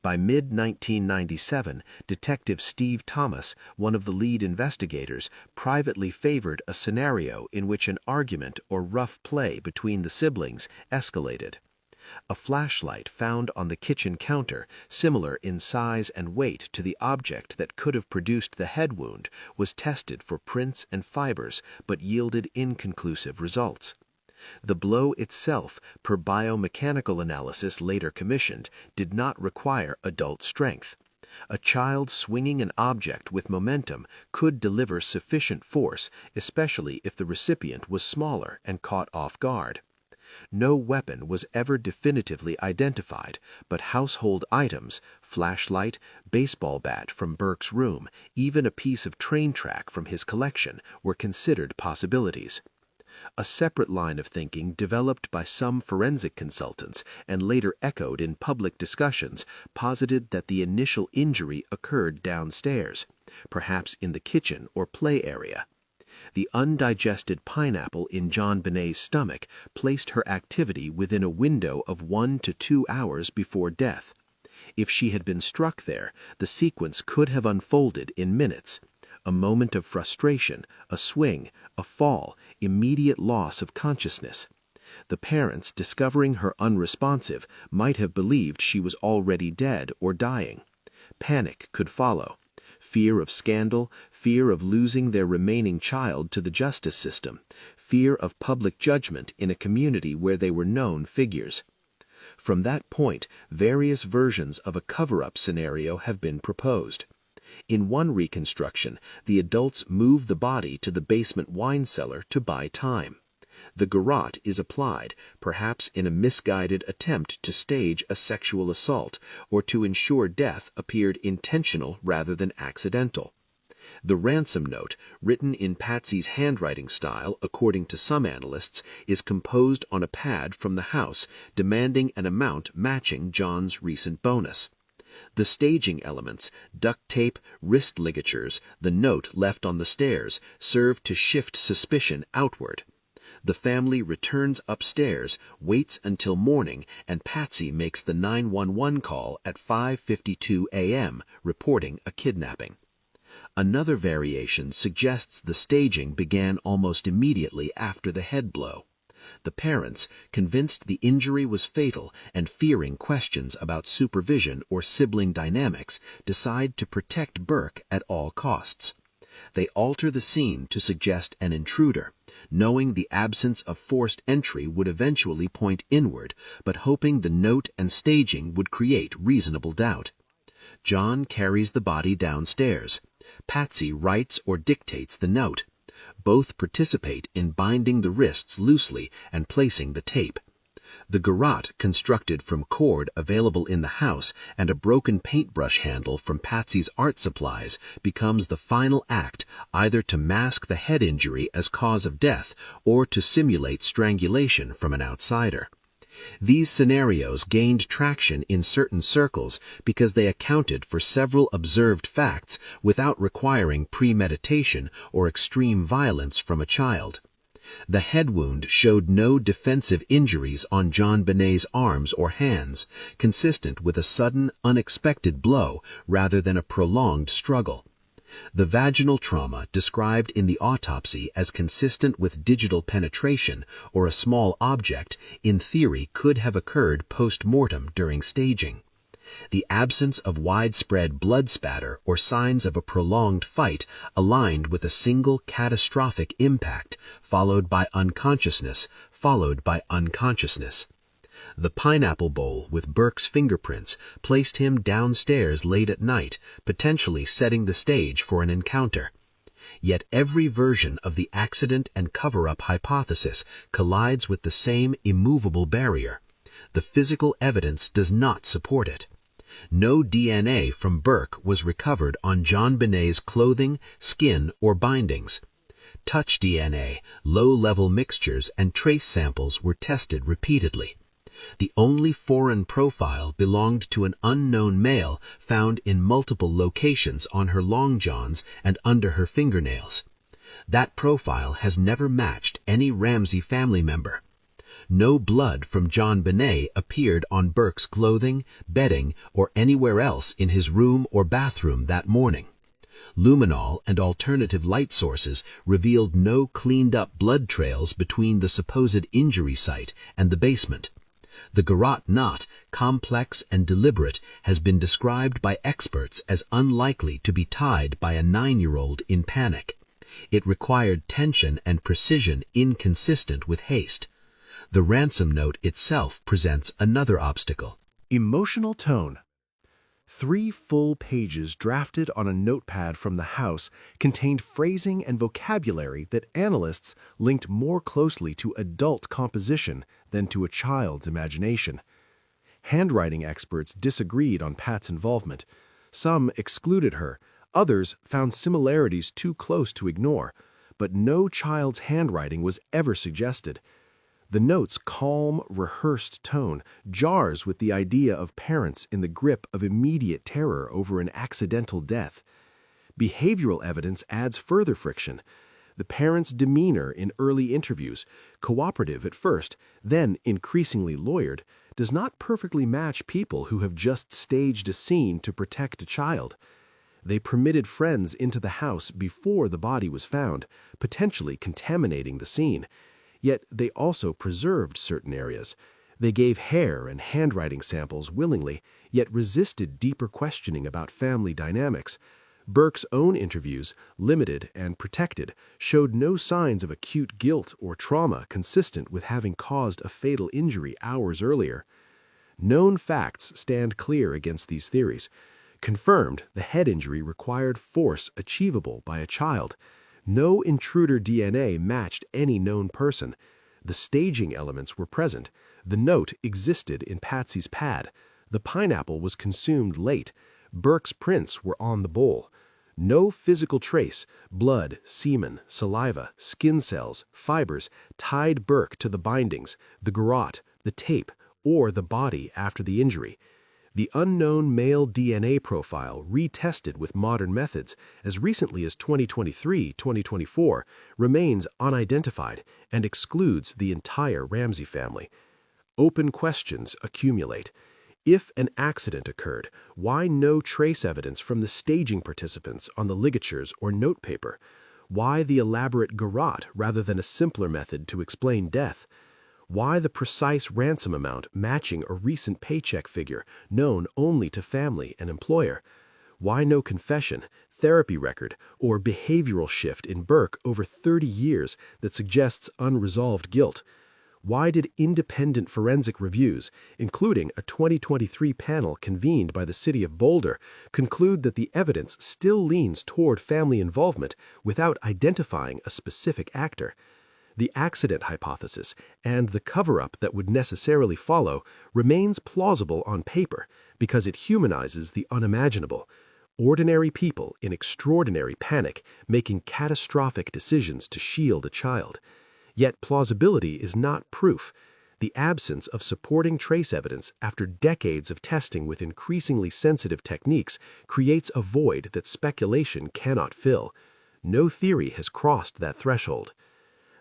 By mid-1997, Detective Steve Thomas, one of the lead investigators, privately favored a scenario in which an argument or rough play between the siblings escalated. A flashlight found on the kitchen counter, similar in size and weight to the object that could have produced the head wound, was tested for prints and fibers but yielded inconclusive results. The blow itself, per biomechanical analysis later commissioned, did not require adult strength. A child swinging an object with momentum could deliver sufficient force, especially if the recipient was smaller and caught off guard. No weapon was ever definitively identified, but household items, flashlight, baseball bat from Burke's room, even a piece of train track from his collection, were considered possibilities. A separate line of thinking developed by some forensic consultants and later echoed in public discussions posited that the initial injury occurred downstairs, perhaps in the kitchen or play area. The undigested pineapple in JonBenét's stomach placed her activity within a window of 1 to 2 hours before death. If she had been struck there, the sequence could have unfolded in minutes. A moment of frustration, a swing, a fall, immediate loss of consciousness. The parents, discovering her unresponsive, might have believed she was already dead or dying. Panic could follow. Fear of scandal, fear of losing their remaining child to the justice system, fear of public judgment in a community where they were known figures. From that point, various versions of a cover-up scenario have been proposed. In one reconstruction, the adults move the body to the basement wine cellar to buy time. The garrote is applied, perhaps in a misguided attempt to stage a sexual assault or to ensure death appeared intentional rather than accidental. The ransom note, written in Patsy's handwriting style according to some analysts, is composed on a pad from the house, demanding an amount matching John's recent bonus. The staging elements, duct tape, wrist ligatures, the note left on the stairs, serve to shift suspicion outward. The family returns upstairs, waits until morning, and Patsy makes the 911 call at 5:52 a.m., reporting a kidnapping. Another variation suggests the staging began almost immediately after the head blow. The parents, convinced the injury was fatal and fearing questions about supervision or sibling dynamics, decide to protect Burke at all costs. They alter the scene to suggest an intruder, knowing the absence of forced entry would eventually point inward, but hoping the note and staging would create reasonable doubt. John carries the body downstairs. Patsy writes or dictates the note. Both participate in binding the wrists loosely and placing the tape. The garrote, constructed from cord available in the house and a broken paintbrush handle from Patsy's art supplies, becomes the final act, either to mask the head injury as cause of death or to simulate strangulation from an outsider. These scenarios gained traction in certain circles because they accounted for several observed facts without requiring premeditation or extreme violence from a child. The head wound showed no defensive injuries on JonBenét's arms or hands, consistent with a sudden, unexpected blow rather than a prolonged struggle. The vaginal trauma described in the autopsy as consistent with digital penetration or a small object, in theory, could have occurred post-mortem during staging. The absence of widespread blood spatter or signs of a prolonged fight aligned with a single catastrophic impact, followed by unconsciousness. The pineapple bowl with Burke's fingerprints placed him downstairs late at night, potentially setting the stage for an encounter. Yet every version of the accident and cover-up hypothesis collides with the same immovable barrier. The physical evidence does not support it. No DNA from Burke was recovered on JonBenét's clothing, skin, or bindings. Touch DNA, low-level mixtures, and trace samples were tested repeatedly. The only foreign profile belonged to an unknown male found in multiple locations on her long johns and under her fingernails. That profile has never matched any Ramsey family member. No blood from JonBenét appeared on Burke's clothing, bedding, or anywhere else in his room or bathroom that morning. Luminol and alternative light sources revealed no cleaned-up blood trails between the supposed injury site and the basement. The garrote knot, complex and deliberate, has been described by experts as unlikely to be tied by a 9-year-old in panic. It required tension and precision inconsistent with haste. The ransom note itself presents another obstacle. Emotional tone. 3 full pages drafted on a notepad from the house contained phrasing and vocabulary that analysts linked more closely to adult composition than to a child's imagination. Handwriting experts disagreed on Pat's involvement. Some excluded her, others found similarities too close to ignore, but no child's handwriting was ever suggested. The note's calm, rehearsed tone jars with the idea of parents in the grip of immediate terror over an accidental death. Behavioral evidence adds further friction. The parents' demeanor in early interviews, cooperative at first, then increasingly lawyered, does not perfectly match people who have just staged a scene to protect a child. They permitted friends into the house before the body was found, potentially contaminating the scene. Yet they also preserved certain areas. They gave hair and handwriting samples willingly, yet resisted deeper questioning about family dynamics. Burke's own interviews, limited and protected, showed no signs of acute guilt or trauma consistent with having caused a fatal injury hours earlier. Known facts stand clear against these theories. Confirmed, the head injury required force achievable by a child. No intruder DNA matched any known person. The staging elements were present. The note existed in Patsy's pad. The pineapple was consumed late. Burke's prints were on the bowl. No physical trace, blood, semen, saliva, skin cells, fibers, tied Burke to the bindings, the garrote, the tape, or the body after the injury. The unknown male DNA profile, retested with modern methods as recently as 2023-2024, remains unidentified and excludes the entire Ramsey family. Open questions accumulate. If an accident occurred, why no trace evidence from the staging participants on the ligatures or notepaper? Why the elaborate garrote rather than a simpler method to explain death? Why the precise ransom amount matching a recent paycheck figure known only to family and employer? Why no confession, therapy record, or behavioral shift in Burke over 30 years that suggests unresolved guilt? Why did independent forensic reviews, including a 2023 panel convened by the city of Boulder, conclude that the evidence still leans toward family involvement without identifying a specific actor? The accident hypothesis, and the cover-up that would necessarily follow, remains plausible on paper because it humanizes the unimaginable. Ordinary people in extraordinary panic making catastrophic decisions to shield a child. Yet plausibility is not proof. The absence of supporting trace evidence after decades of testing with increasingly sensitive techniques creates a void that speculation cannot fill. No theory has crossed that threshold.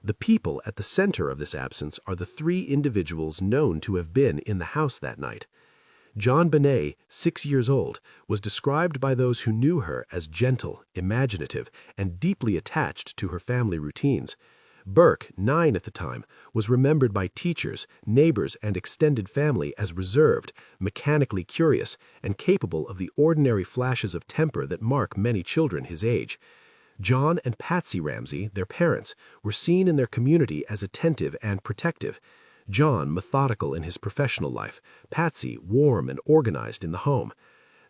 The people at the center of this absence are the three individuals known to have been in the house that night. JonBenét, 6 years old, was described by those who knew her as gentle, imaginative, and deeply attached to her family routines. Burke, 9 at the time, was remembered by teachers, neighbors, and extended family as reserved, mechanically curious, and capable of the ordinary flashes of temper that mark many children his age. John and Patsy Ramsey, their parents, were seen in their community as attentive and protective. John methodical in his professional life, Patsy warm and organized in the home.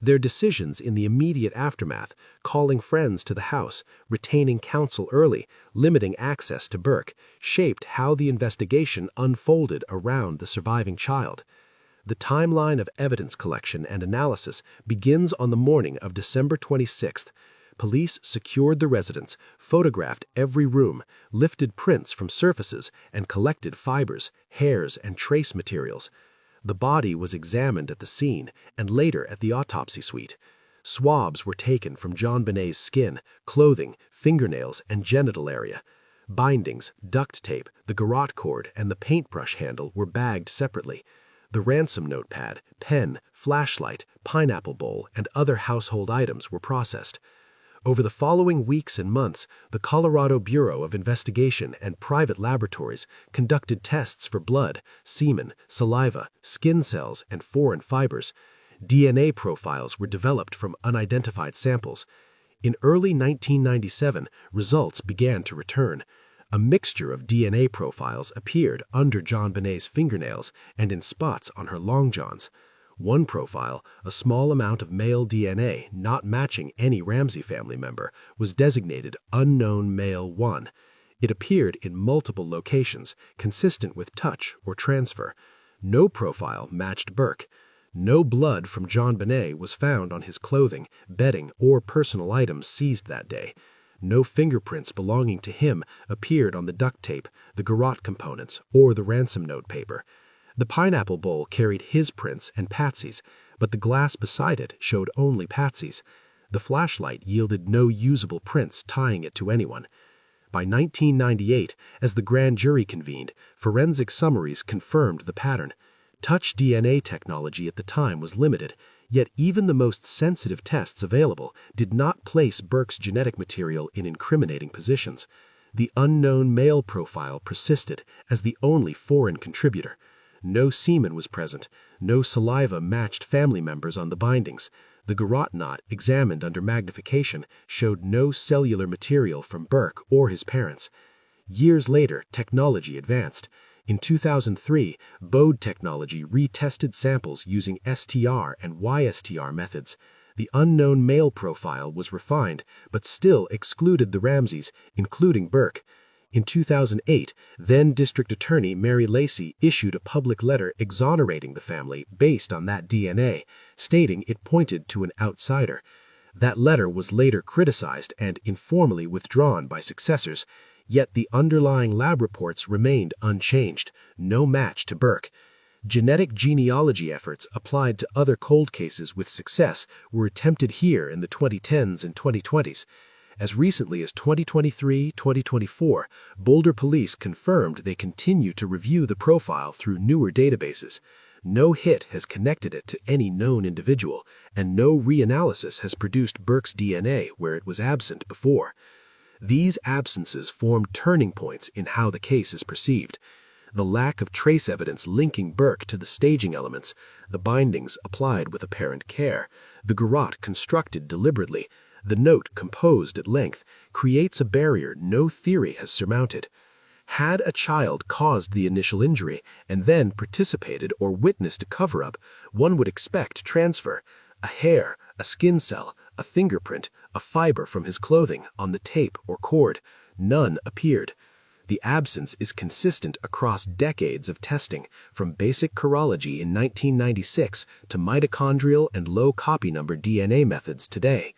Their decisions in the immediate aftermath, calling friends to the house, retaining counsel early, limiting access to Burke, shaped how the investigation unfolded around the surviving child. The timeline of evidence collection and analysis begins on the morning of December 26th. Police secured the residence, photographed every room, lifted prints from surfaces, and collected fibers, hairs, and trace materials. The body was examined at the scene and later at the autopsy suite. Swabs were taken from JonBenét's skin, clothing, fingernails, and genital area. Bindings, duct tape, the garrote cord, and the paintbrush handle were bagged separately. The ransom notepad, pen, flashlight, pineapple bowl, and other household items were processed. Over the following weeks and months, the Colorado Bureau of Investigation and private laboratories conducted tests for blood, semen, saliva, skin cells, and foreign fibers. DNA profiles were developed from unidentified samples. In early 1997, results began to return. A mixture of DNA profiles appeared under JonBenét's fingernails and in spots on her long johns. One profile, a small amount of male DNA not matching any Ramsey family member, was designated Unknown Male 1. It appeared in multiple locations, consistent with touch or transfer. No profile matched Burke. No blood from JonBenét was found on his clothing, bedding, or personal items seized that day. No fingerprints belonging to him appeared on the duct tape, the garrote components, or the ransom note paper. The pineapple bowl carried his prints and Patsy's, but the glass beside it showed only Patsy's. The flashlight yielded no usable prints tying it to anyone. By 1998, as the grand jury convened, forensic summaries confirmed the pattern. Touch DNA technology at the time was limited, yet even the most sensitive tests available did not place Burke's genetic material in incriminating positions. The unknown male profile persisted as the only foreign contributor. No semen was present. No saliva matched family members on the bindings. The garrote knot, examined under magnification, showed no cellular material from Burke or his parents. Years later, technology advanced. In 2003, Bode technology retested samples using STR and YSTR methods. The unknown male profile was refined, but still excluded the Ramseys, including Burke. In 2008, then District Attorney Mary Lacey issued a public letter exonerating the family based on that DNA, stating it pointed to an outsider. That letter was later criticized and informally withdrawn by successors, yet the underlying lab reports remained unchanged, no match to Burke. Genetic genealogy efforts applied to other cold cases with success were attempted here in the 2010s and 2020s. As recently as 2023-2024, Boulder Police confirmed they continue to review the profile through newer databases. No hit has connected it to any known individual, and no reanalysis has produced Burke's DNA where it was absent before. These absences form turning points in how the case is perceived. The lack of trace evidence linking Burke to the staging elements, the bindings applied with apparent care, the garrote constructed deliberately, the note composed at length, creates a barrier no theory has surmounted. Had a child caused the initial injury and then participated or witnessed a cover-up, one would expect transfer. A hair, a skin cell, a fingerprint, a fiber from his clothing on the tape or cord. None appeared. The absence is consistent across decades of testing, from basic chirology in 1996 to mitochondrial and low copy number DNA methods today.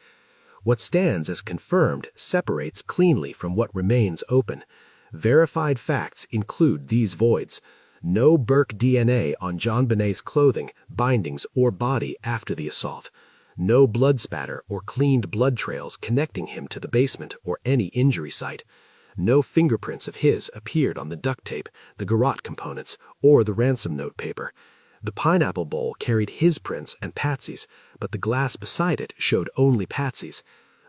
What stands as confirmed separates cleanly from what remains open. Verified facts include these voids. No Burke DNA on JonBenét's clothing, bindings, or body after the assault. No blood spatter or cleaned blood trails connecting him to the basement or any injury site. No fingerprints of his appeared on the duct tape, the garrote components, or the ransom note paper. The pineapple bowl carried his prints and Patsy's, but the glass beside it showed only Patsy's.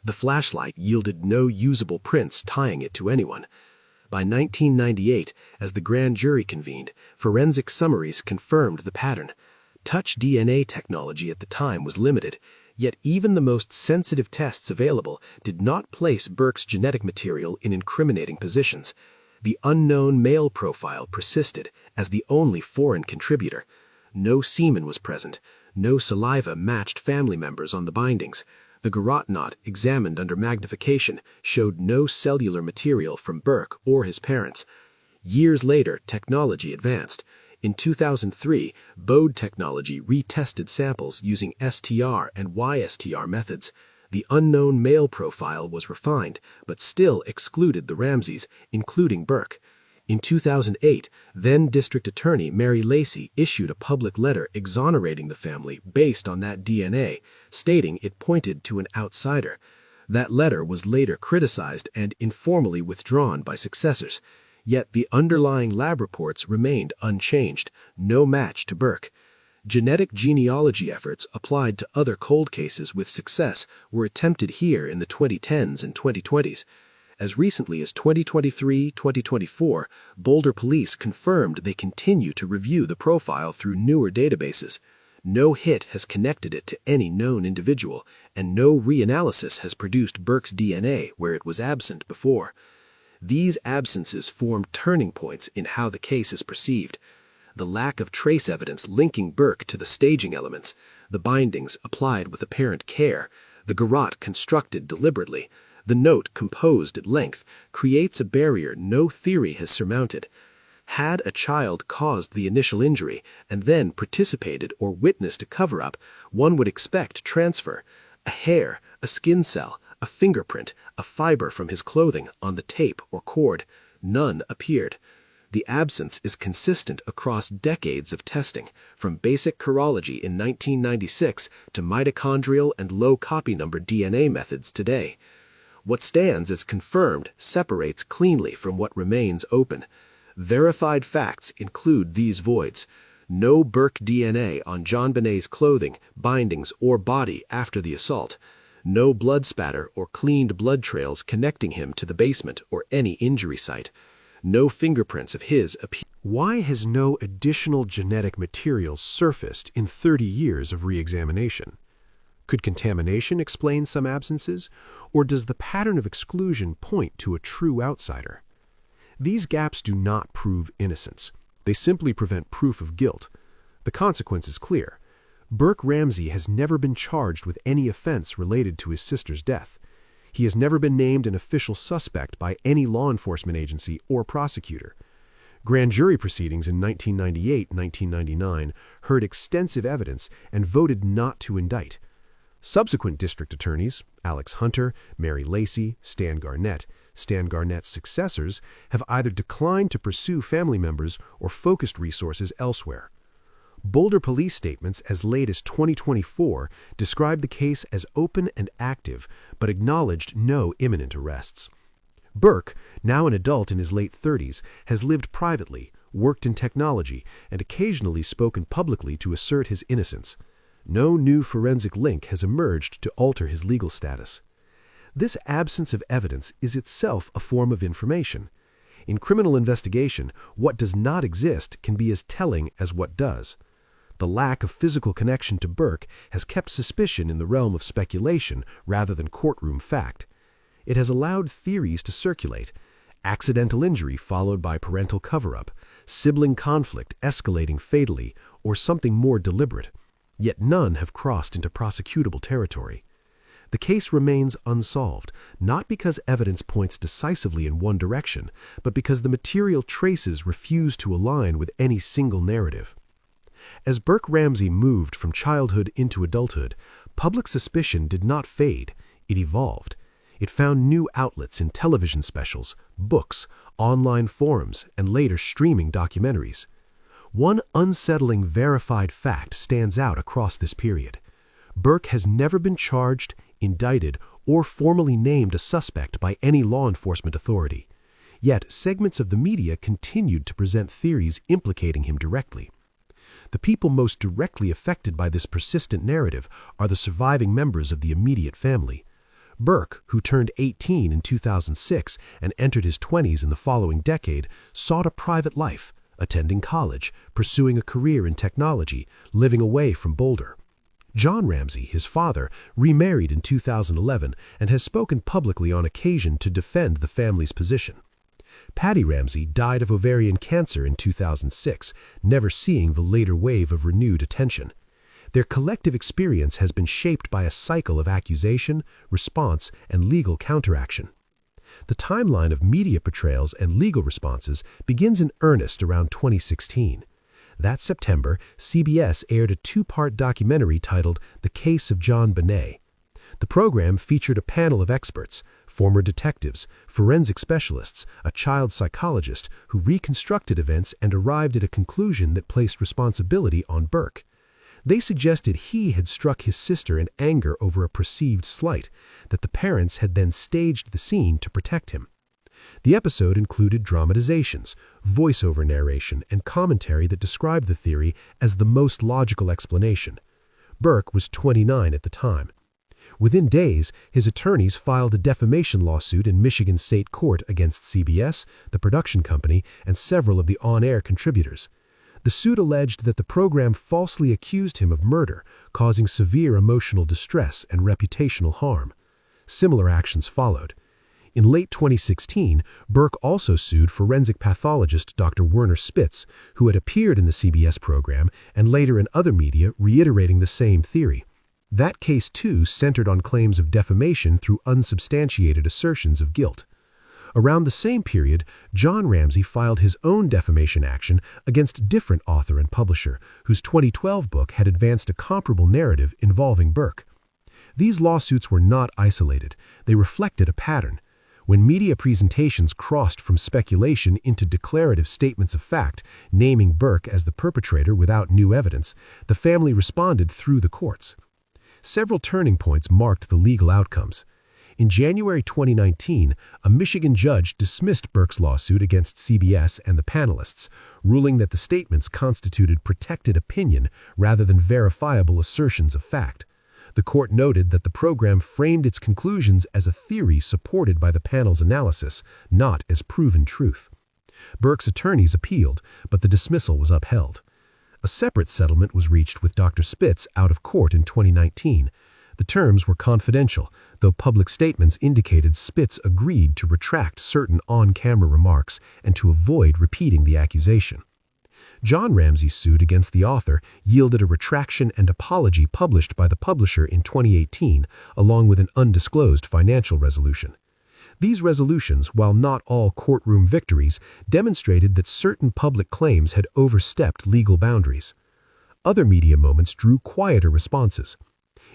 The flashlight yielded no usable prints tying it to anyone. By 1998, as the grand jury convened, forensic summaries confirmed the pattern. Touch DNA technology at the time was limited, yet even the most sensitive tests available did not place Burke's genetic material in incriminating positions. The unknown male profile persisted as the only foreign contributor. No semen was present. No saliva matched family members on the bindings. The garrote knot, examined under magnification, showed no cellular material from Burke or his parents. Years later, technology advanced. In 2003, Bode technology retested samples using STR and YSTR methods. The unknown male profile was refined, but still excluded the Ramseys, including Burke. In 2008, then District Attorney Mary Lacey issued a public letter exonerating the family based on that DNA, stating it pointed to an outsider. That letter was later criticized and informally withdrawn by successors. Yet the underlying lab reports remained unchanged, no match to Burke. Genetic genealogy efforts applied to other cold cases with success were attempted here in the 2010s and 2020s. As recently as 2023-2024, Boulder Police confirmed they continue to review the profile through newer databases. No hit has connected it to any known individual, and no reanalysis has produced Burke's DNA where it was absent before. These absences form turning points in how the case is perceived. The lack of trace evidence linking Burke to the staging elements, the bindings applied with apparent care, the garrote constructed deliberately, the note composed at length, creates a barrier no theory has surmounted. Had a child caused the initial injury and then participated or witnessed a cover-up, one would expect transfer. A hair, a skin cell, a fingerprint, a fiber from his clothing on the tape or cord. None appeared. The absence is consistent across decades of testing, from basic chirology in 1996 to mitochondrial and low copy number DNA methods today. What stands as confirmed separates cleanly from what remains open. Verified facts include these voids. No Burke DNA on JonBenét's clothing, bindings, or body after the assault. No blood spatter or cleaned blood trails connecting him to the basement or any injury site. No fingerprints of his appear. Why has no additional genetic material surfaced in 30 years of re-examination? Could contamination explain some absences, or does the pattern of exclusion point to a true outsider? These gaps do not prove innocence. They simply prevent proof of guilt. The consequence is clear. Burke Ramsey has never been charged with any offense related to his sister's death. He has never been named an official suspect by any law enforcement agency or prosecutor. Grand jury proceedings in 1998-1999 heard extensive evidence and voted not to indict. Subsequent district attorneys, Alex Hunter, Mary Lacey, Stan Garnett's successors, have either declined to pursue family members or focused resources elsewhere. Boulder police statements as late as 2024 described the case as open and active, but acknowledged no imminent arrests. Burke, now an adult in his late 30s, has lived privately, worked in technology, and occasionally spoken publicly to assert his innocence. No new forensic link has emerged to alter his legal status. This absence of evidence is itself a form of information. In criminal investigation, what does not exist can be as telling as what does. The lack of physical connection to Burke has kept suspicion in the realm of speculation rather than courtroom fact. It has allowed theories to circulate: accidental injury followed by parental cover-up, sibling conflict escalating fatally, or something more deliberate. Yet none have crossed into prosecutable territory. The case remains unsolved, not because evidence points decisively in one direction, but because the material traces refuse to align with any single narrative. As Burke Ramsey moved from childhood into adulthood, public suspicion did not fade, it evolved. It found new outlets in television specials, books, online forums, and later streaming documentaries. One unsettling verified fact stands out across this period. Burke has never been charged, indicted, or formally named a suspect by any law enforcement authority. Yet, segments of the media continued to present theories implicating him directly. The people most directly affected by this persistent narrative are the surviving members of the immediate family. Burke, who turned 18 in 2006 and entered his 20s in the following decade, sought a private life, attending college, pursuing a career in technology, living away from Boulder. John Ramsey, his father, remarried in 2011 and has spoken publicly on occasion to defend the family's position. Patty Ramsey died of ovarian cancer in 2006, never seeing the later wave of renewed attention. Their collective experience has been shaped by a cycle of accusation, response, and legal counteraction. The timeline of media portrayals and legal responses begins in earnest around 2016. That September, CBS aired a two-part documentary titled The Case of JonBenét. The program featured a panel of experts, former detectives, forensic specialists, a child psychologist who reconstructed events and arrived at a conclusion that placed responsibility on Burke. They suggested he had struck his sister in anger over a perceived slight, that the parents had then staged the scene to protect him. The episode included dramatizations, voiceover narration, and commentary that described the theory as the most logical explanation. Burke was 29 at the time. Within days, his attorneys filed a defamation lawsuit in Michigan State Court against CBS, the production company, and several of the on-air contributors. The suit alleged that the program falsely accused him of murder, causing severe emotional distress and reputational harm. Similar actions followed. In late 2016, Burke also sued forensic pathologist Dr. Werner Spitz, who had appeared in the CBS program and later in other media reiterating the same theory. That case, too, centered on claims of defamation through unsubstantiated assertions of guilt. Around the same period, John Ramsey filed his own defamation action against a different author and publisher, whose 2012 book had advanced a comparable narrative involving Burke. These lawsuits were not isolated. They reflected a pattern. When media presentations crossed from speculation into declarative statements of fact, naming Burke as the perpetrator without new evidence, the family responded through the courts. Several turning points marked the legal outcomes. In January 2019, a Michigan judge dismissed Burke's lawsuit against CBS and the panelists, ruling that the statements constituted protected opinion rather than verifiable assertions of fact. The court noted that the program framed its conclusions as a theory supported by the panel's analysis, not as proven truth. Burke's attorneys appealed, but the dismissal was upheld. A separate settlement was reached with Dr. Spitz out of court in 2019. The terms were confidential, though public statements indicated Spitz agreed to retract certain on-camera remarks and to avoid repeating the accusation. John Ramsey's suit against the author yielded a retraction and apology published by the publisher in 2018, along with an undisclosed financial resolution. These resolutions, while not all courtroom victories, demonstrated that certain public claims had overstepped legal boundaries. Other media moments drew quieter responses.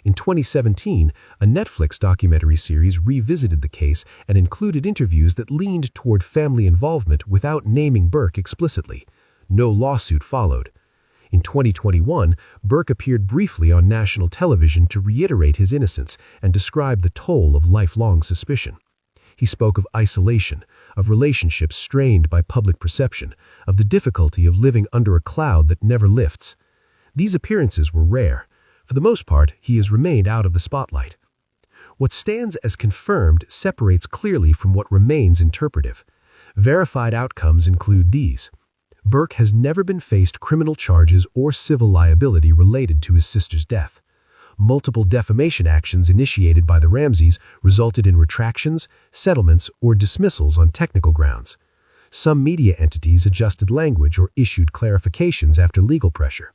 In 2017, a Netflix documentary series revisited the case and included interviews that leaned toward family involvement without naming Burke explicitly. No lawsuit followed. In 2021, Burke appeared briefly on national television to reiterate his innocence and describe the toll of lifelong suspicion. He spoke of isolation, of relationships strained by public perception, of the difficulty of living under a cloud that never lifts. These appearances were rare. For the most part, he has remained out of the spotlight. What stands as confirmed separates clearly from what remains interpretive. Verified outcomes include these. Burke has never been faced criminal charges or civil liability related to his sister's death. Multiple defamation actions initiated by the Ramseys resulted in retractions, settlements, or dismissals on technical grounds. Some media entities adjusted language or issued clarifications after legal pressure.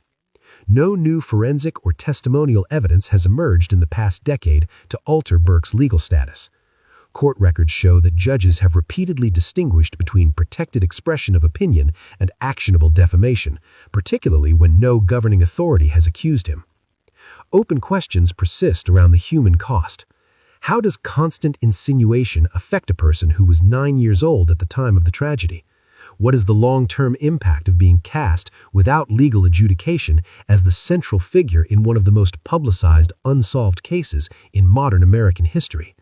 No new forensic or testimonial evidence has emerged in the past decade to alter Burke's legal status. Court records show that judges have repeatedly distinguished between protected expression of opinion and actionable defamation, particularly when no governing authority has accused him. Open questions persist around the human cost. How does constant insinuation affect a person who was 9 years old at the time of the tragedy? What is the long-term impact of being cast without legal adjudication as the central figure in one of the most publicized unsolved cases in modern American history?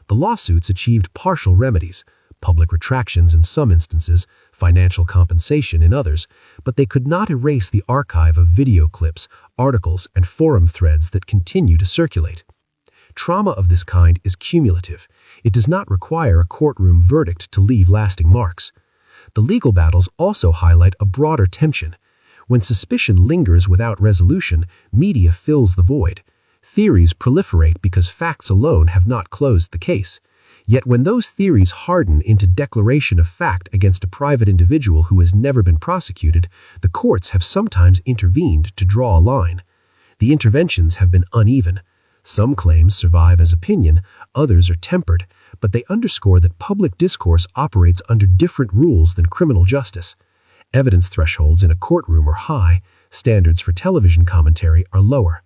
The lawsuits achieved partial remedies, public retractions in some instances, financial compensation in others, but they could not erase the archive of video clips, articles, and forum threads that continue to circulate. Trauma of this kind is cumulative. It does not require a courtroom verdict to leave lasting marks. The legal battles also highlight a broader tension. When suspicion lingers without resolution, media fills the void. Theories proliferate because facts alone have not closed the case. Yet when those theories harden into declaration of fact against a private individual who has never been prosecuted, the courts have sometimes intervened to draw a line. The interventions have been uneven. Some claims survive as opinion, others are tempered, but they underscore that public discourse operates under different rules than criminal justice. Evidence thresholds in a courtroom are high, standards for television commentary are lower.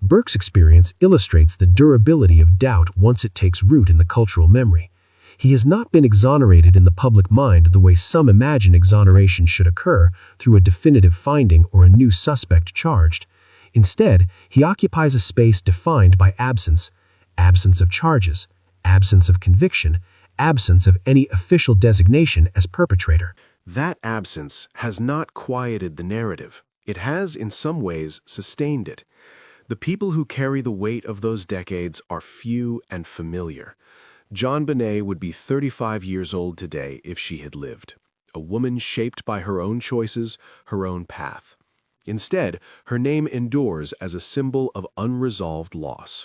Burke's experience illustrates the durability of doubt once it takes root in the cultural memory. He has not been exonerated in the public mind the way some imagine exoneration should occur through a definitive finding or a new suspect charged. Instead, he occupies a space defined by absence of charges, absence of conviction, absence of any official designation as perpetrator. That absence has not quieted the narrative. It has, in some ways, sustained it. The people who carry the weight of those decades are few and familiar. JonBenét would be 35 years old today if she had lived. A woman shaped by her own choices, her own path. Instead, her name endures as a symbol of unresolved loss.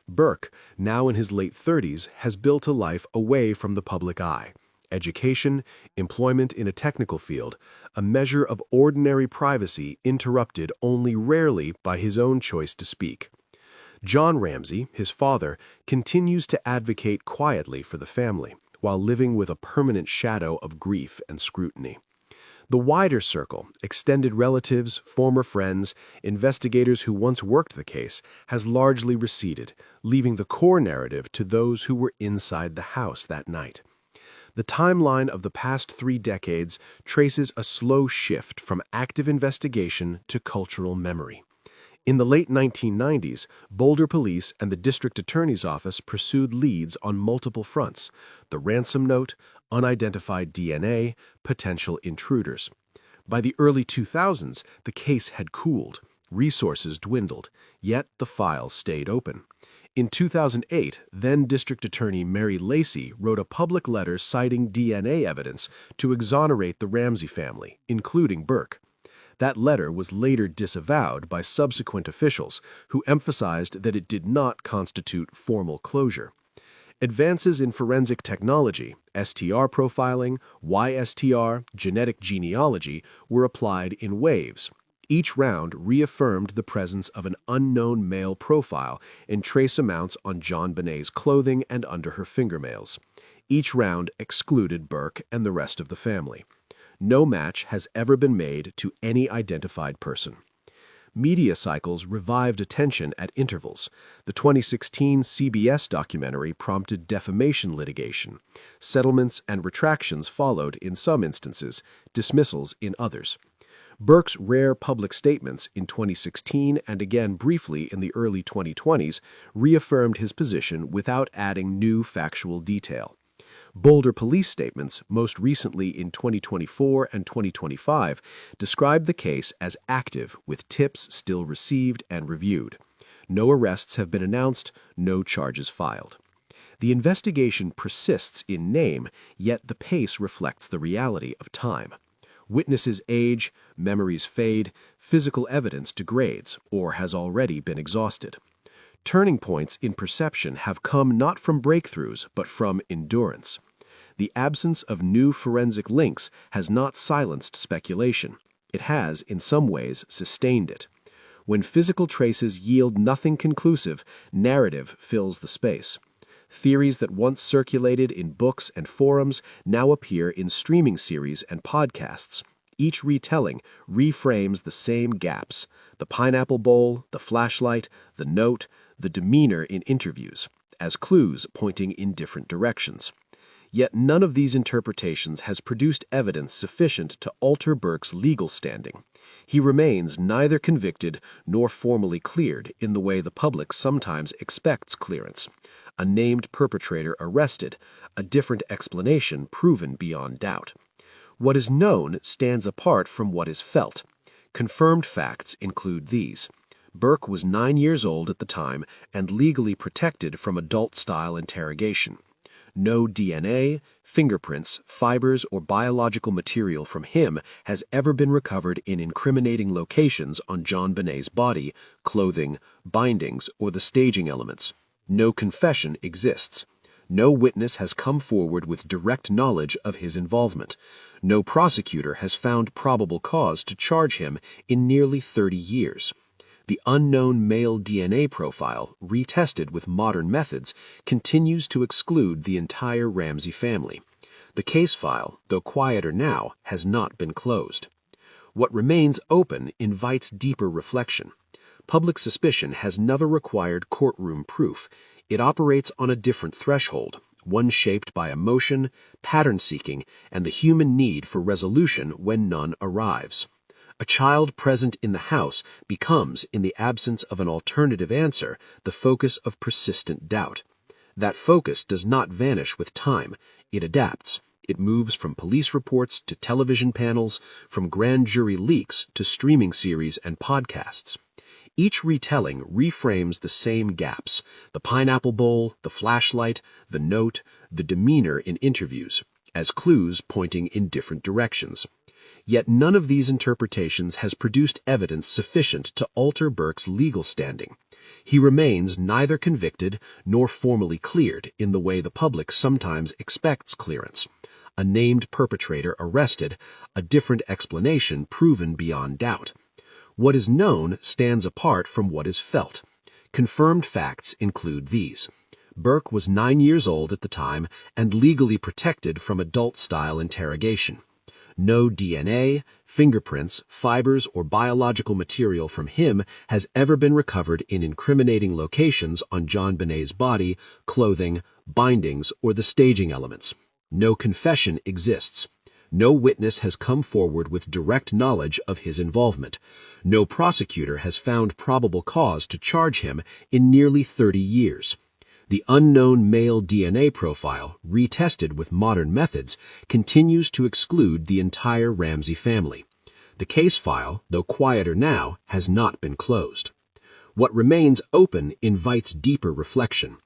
Burke, now in his late 30s, has built a life away from the public eye. Education, employment in a technical field, a measure of ordinary privacy interrupted only rarely by his own choice to speak. John Ramsey, his father, continues to advocate quietly for the family, while living with a permanent shadow of grief and scrutiny. The wider circle, extended relatives, former friends, investigators who once worked the case, has largely receded, leaving the core narrative to those who were inside the house that night. The timeline of the past 3 decades traces a slow shift from active investigation to cultural memory. In the late 1990s, Boulder Police and the District Attorney's Office pursued leads on multiple fronts: the ransom note, unidentified DNA, potential intruders. By the early 2000s, the case had cooled, resources dwindled, yet the files stayed open. In 2008, then District Attorney Mary Lacey wrote a public letter citing DNA evidence to exonerate the Ramsey family, including Burke. That letter was later disavowed by subsequent officials who emphasized that it did not constitute formal closure. Advances in forensic technology, STR profiling, YSTR, genetic genealogy, were applied in waves. Each round reaffirmed the presence of an unknown male profile and trace amounts on JonBenét's clothing and under her fingernails. Each round excluded Burke and the rest of the family. No match has ever been made to any identified person. Media cycles revived attention at intervals. The 2016 CBS documentary prompted defamation litigation. Settlements and retractions followed in some instances, dismissals in others. Burke's rare public statements in 2016 and again briefly in the early 2020s reaffirmed his position without adding new factual detail. Boulder police statements, most recently in 2024 and 2025, describe the case as active with tips still received and reviewed. No arrests have been announced, no charges filed. The investigation persists in name, yet the pace reflects the reality of time. Witnesses age, memories fade, physical evidence degrades or has already been exhausted. Turning points in perception have come not from breakthroughs but from endurance. The absence of new forensic links has not silenced speculation. It has, in some ways, sustained it. When physical traces yield nothing conclusive, narrative fills the space. Theories that once circulated in books and forums now appear in streaming series and podcasts. Each retelling reframes the same gaps: the pineapple bowl, the flashlight, the note, the demeanor in interviews, as clues pointing in different directions. Yet none of these interpretations has produced evidence sufficient to alter Burke's legal standing. He remains neither convicted nor formally cleared in the way the public sometimes expects clearance. A named perpetrator arrested, a different explanation proven beyond doubt. What is known stands apart from what is felt. Confirmed facts include these. Burke was 9 years old at the time and legally protected from adult-style interrogation. No DNA, fingerprints, fibers, or biological material from him has ever been recovered in incriminating locations on JonBenét's body, clothing, bindings, or the staging elements. No confession exists. No witness has come forward with direct knowledge of his involvement. No prosecutor has found probable cause to charge him in nearly 30 years. The unknown male DNA profile, retested with modern methods, continues to exclude the entire Ramsey family. The case file, though quieter now, has not been closed. What remains open invites deeper reflection. Public suspicion has never required courtroom proof. It operates on a different threshold, one shaped by emotion, pattern-seeking, and the human need for resolution when none arrives. A child present in the house becomes, in the absence of an alternative answer, the focus of persistent doubt. That focus does not vanish with time. It adapts. It moves from police reports to television panels, from grand jury leaks to streaming series and podcasts. Each retelling reframes the same gaps: the pineapple bowl, the flashlight, the note, the demeanor in interviews, as clues pointing in different directions. Yet none of these interpretations has produced evidence sufficient to alter Burke's legal standing. He remains neither convicted nor formally cleared in the way the public sometimes expects clearance. A named perpetrator arrested, a different explanation proven beyond doubt. What is known stands apart from what is felt. Confirmed facts include these. Burke was 9 years old at the time and legally protected from adult-style interrogation. No DNA, fingerprints, fibers, or biological material from him has ever been recovered in incriminating locations on JonBenét's body, clothing, bindings, or the staging elements. No confession exists. No witness has come forward with direct knowledge of his involvement. No prosecutor has found probable cause to charge him in nearly 30 years. The unknown male DNA profile, retested with modern methods, continues to exclude the entire Ramsey family. The case file, though quieter now, has not been closed. What remains open invites deeper reflection.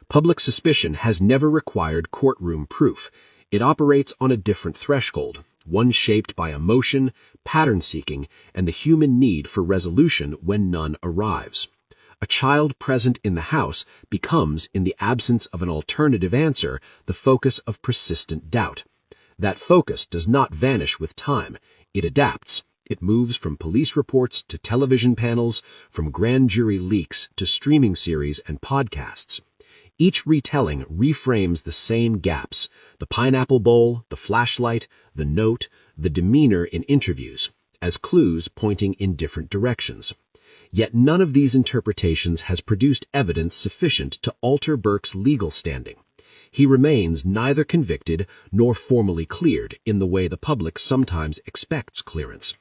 Public suspicion has never required courtroom proof. It operates on a different threshold, one shaped by emotion, pattern-seeking, and the human need for resolution when none arrives. A child present in the house becomes, in the absence of an alternative answer, the focus of persistent doubt. That focus does not vanish with time. It adapts. It moves from police reports to television panels, from grand jury leaks to streaming series and podcasts. Each retelling reframes the same gaps: the pineapple bowl, the flashlight, the note, the demeanor in interviews, as clues pointing in different directions. Yet none of these interpretations has produced evidence sufficient to alter Burke's legal standing. He remains neither convicted nor formally cleared in the way the public sometimes expects clearance.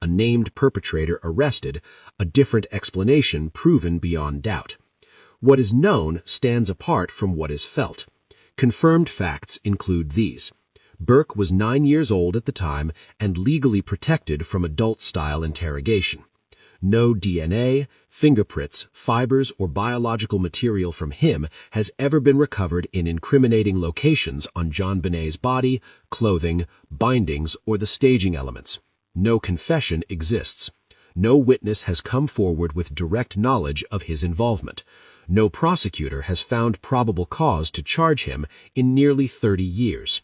A named perpetrator arrested, a different explanation proven beyond doubt. What is known stands apart from what is felt. Confirmed facts include these. Burke was 9 years old at the time and legally protected from adult-style interrogation. No DNA, fingerprints, fibers, or biological material from him has ever been recovered in incriminating locations on JonBenét's body, clothing, bindings, or the staging elements. No confession exists. No witness has come forward with direct knowledge of his involvement. No prosecutor has found probable cause to charge him in nearly 30 years.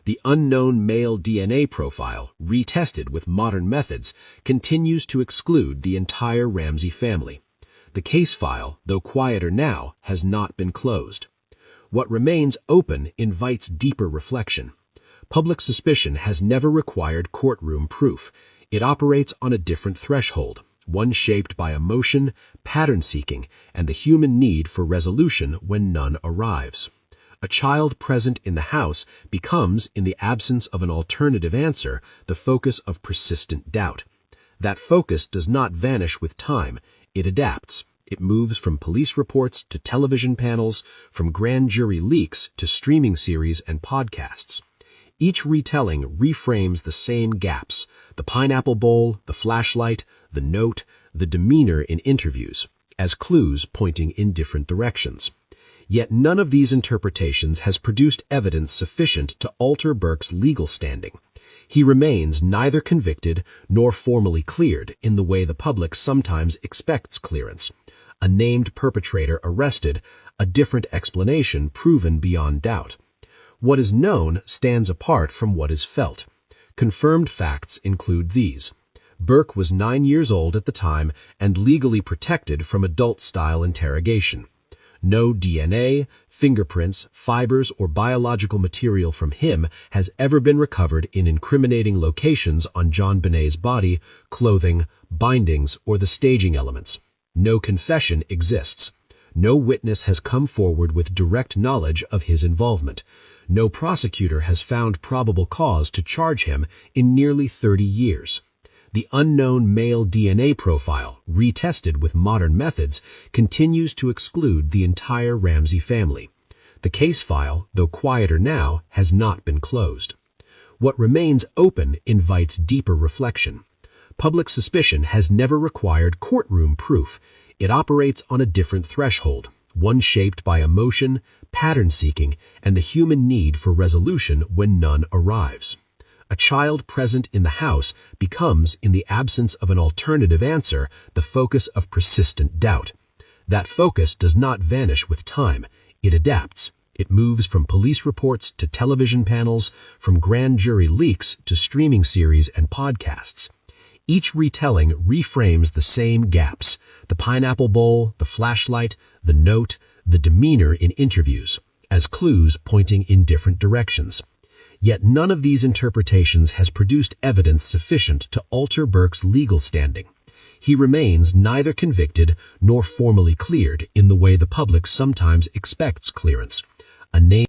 The unknown male DNA profile, retested with modern methods, continues to exclude the entire Ramsey family. The case file, though quieter now, has not been closed. What remains open invites deeper reflection. Public suspicion has never required courtroom proof. It operates on a different threshold, one shaped by emotion, pattern-seeking, and the human need for resolution when none arrives. A child present in the house becomes, in the absence of an alternative answer, the focus of persistent doubt. That focus does not vanish with time. It adapts. It moves from police reports to television panels, from grand jury leaks to streaming series and podcasts. Each retelling reframes the same gaps: the pineapple bowl, the flashlight, the note, the demeanor in interviews, as clues pointing in different directions. Yet none of these interpretations has produced evidence sufficient to alter Burke's legal standing. He remains neither convicted nor formally cleared in the way the public sometimes expects clearance. A named perpetrator arrested, a different explanation proven beyond doubt. What is known stands apart from what is felt. Confirmed facts include these. Burke was 9 years old at the time and legally protected from adult-style interrogation. No DNA, fingerprints, fibers, or biological material from him has ever been recovered in incriminating locations on JonBenét's body, clothing, bindings, or the staging elements. No confession exists. No witness has come forward with direct knowledge of his involvement. No prosecutor has found probable cause to charge him in nearly 30 years. The unknown male DNA profile, retested with modern methods, continues to exclude the entire Ramsey family. The case file, though quieter now, has not been closed. What remains open invites deeper reflection. Public suspicion has never required courtroom proof. It operates on a different threshold, one shaped by emotion, pattern-seeking, and the human need for resolution when none arrives. A child present in the house becomes, in the absence of an alternative answer, the focus of persistent doubt. That focus does not vanish with time. It adapts. It moves from police reports to television panels, from grand jury leaks to streaming series and podcasts. Each retelling reframes the same gaps: the pineapple bowl, the flashlight, the note, the demeanor in interviews, as clues pointing in different directions. Yet none of these interpretations has produced evidence sufficient to alter Burke's legal standing. He remains neither convicted nor formally cleared in the way the public sometimes expects clearance. A name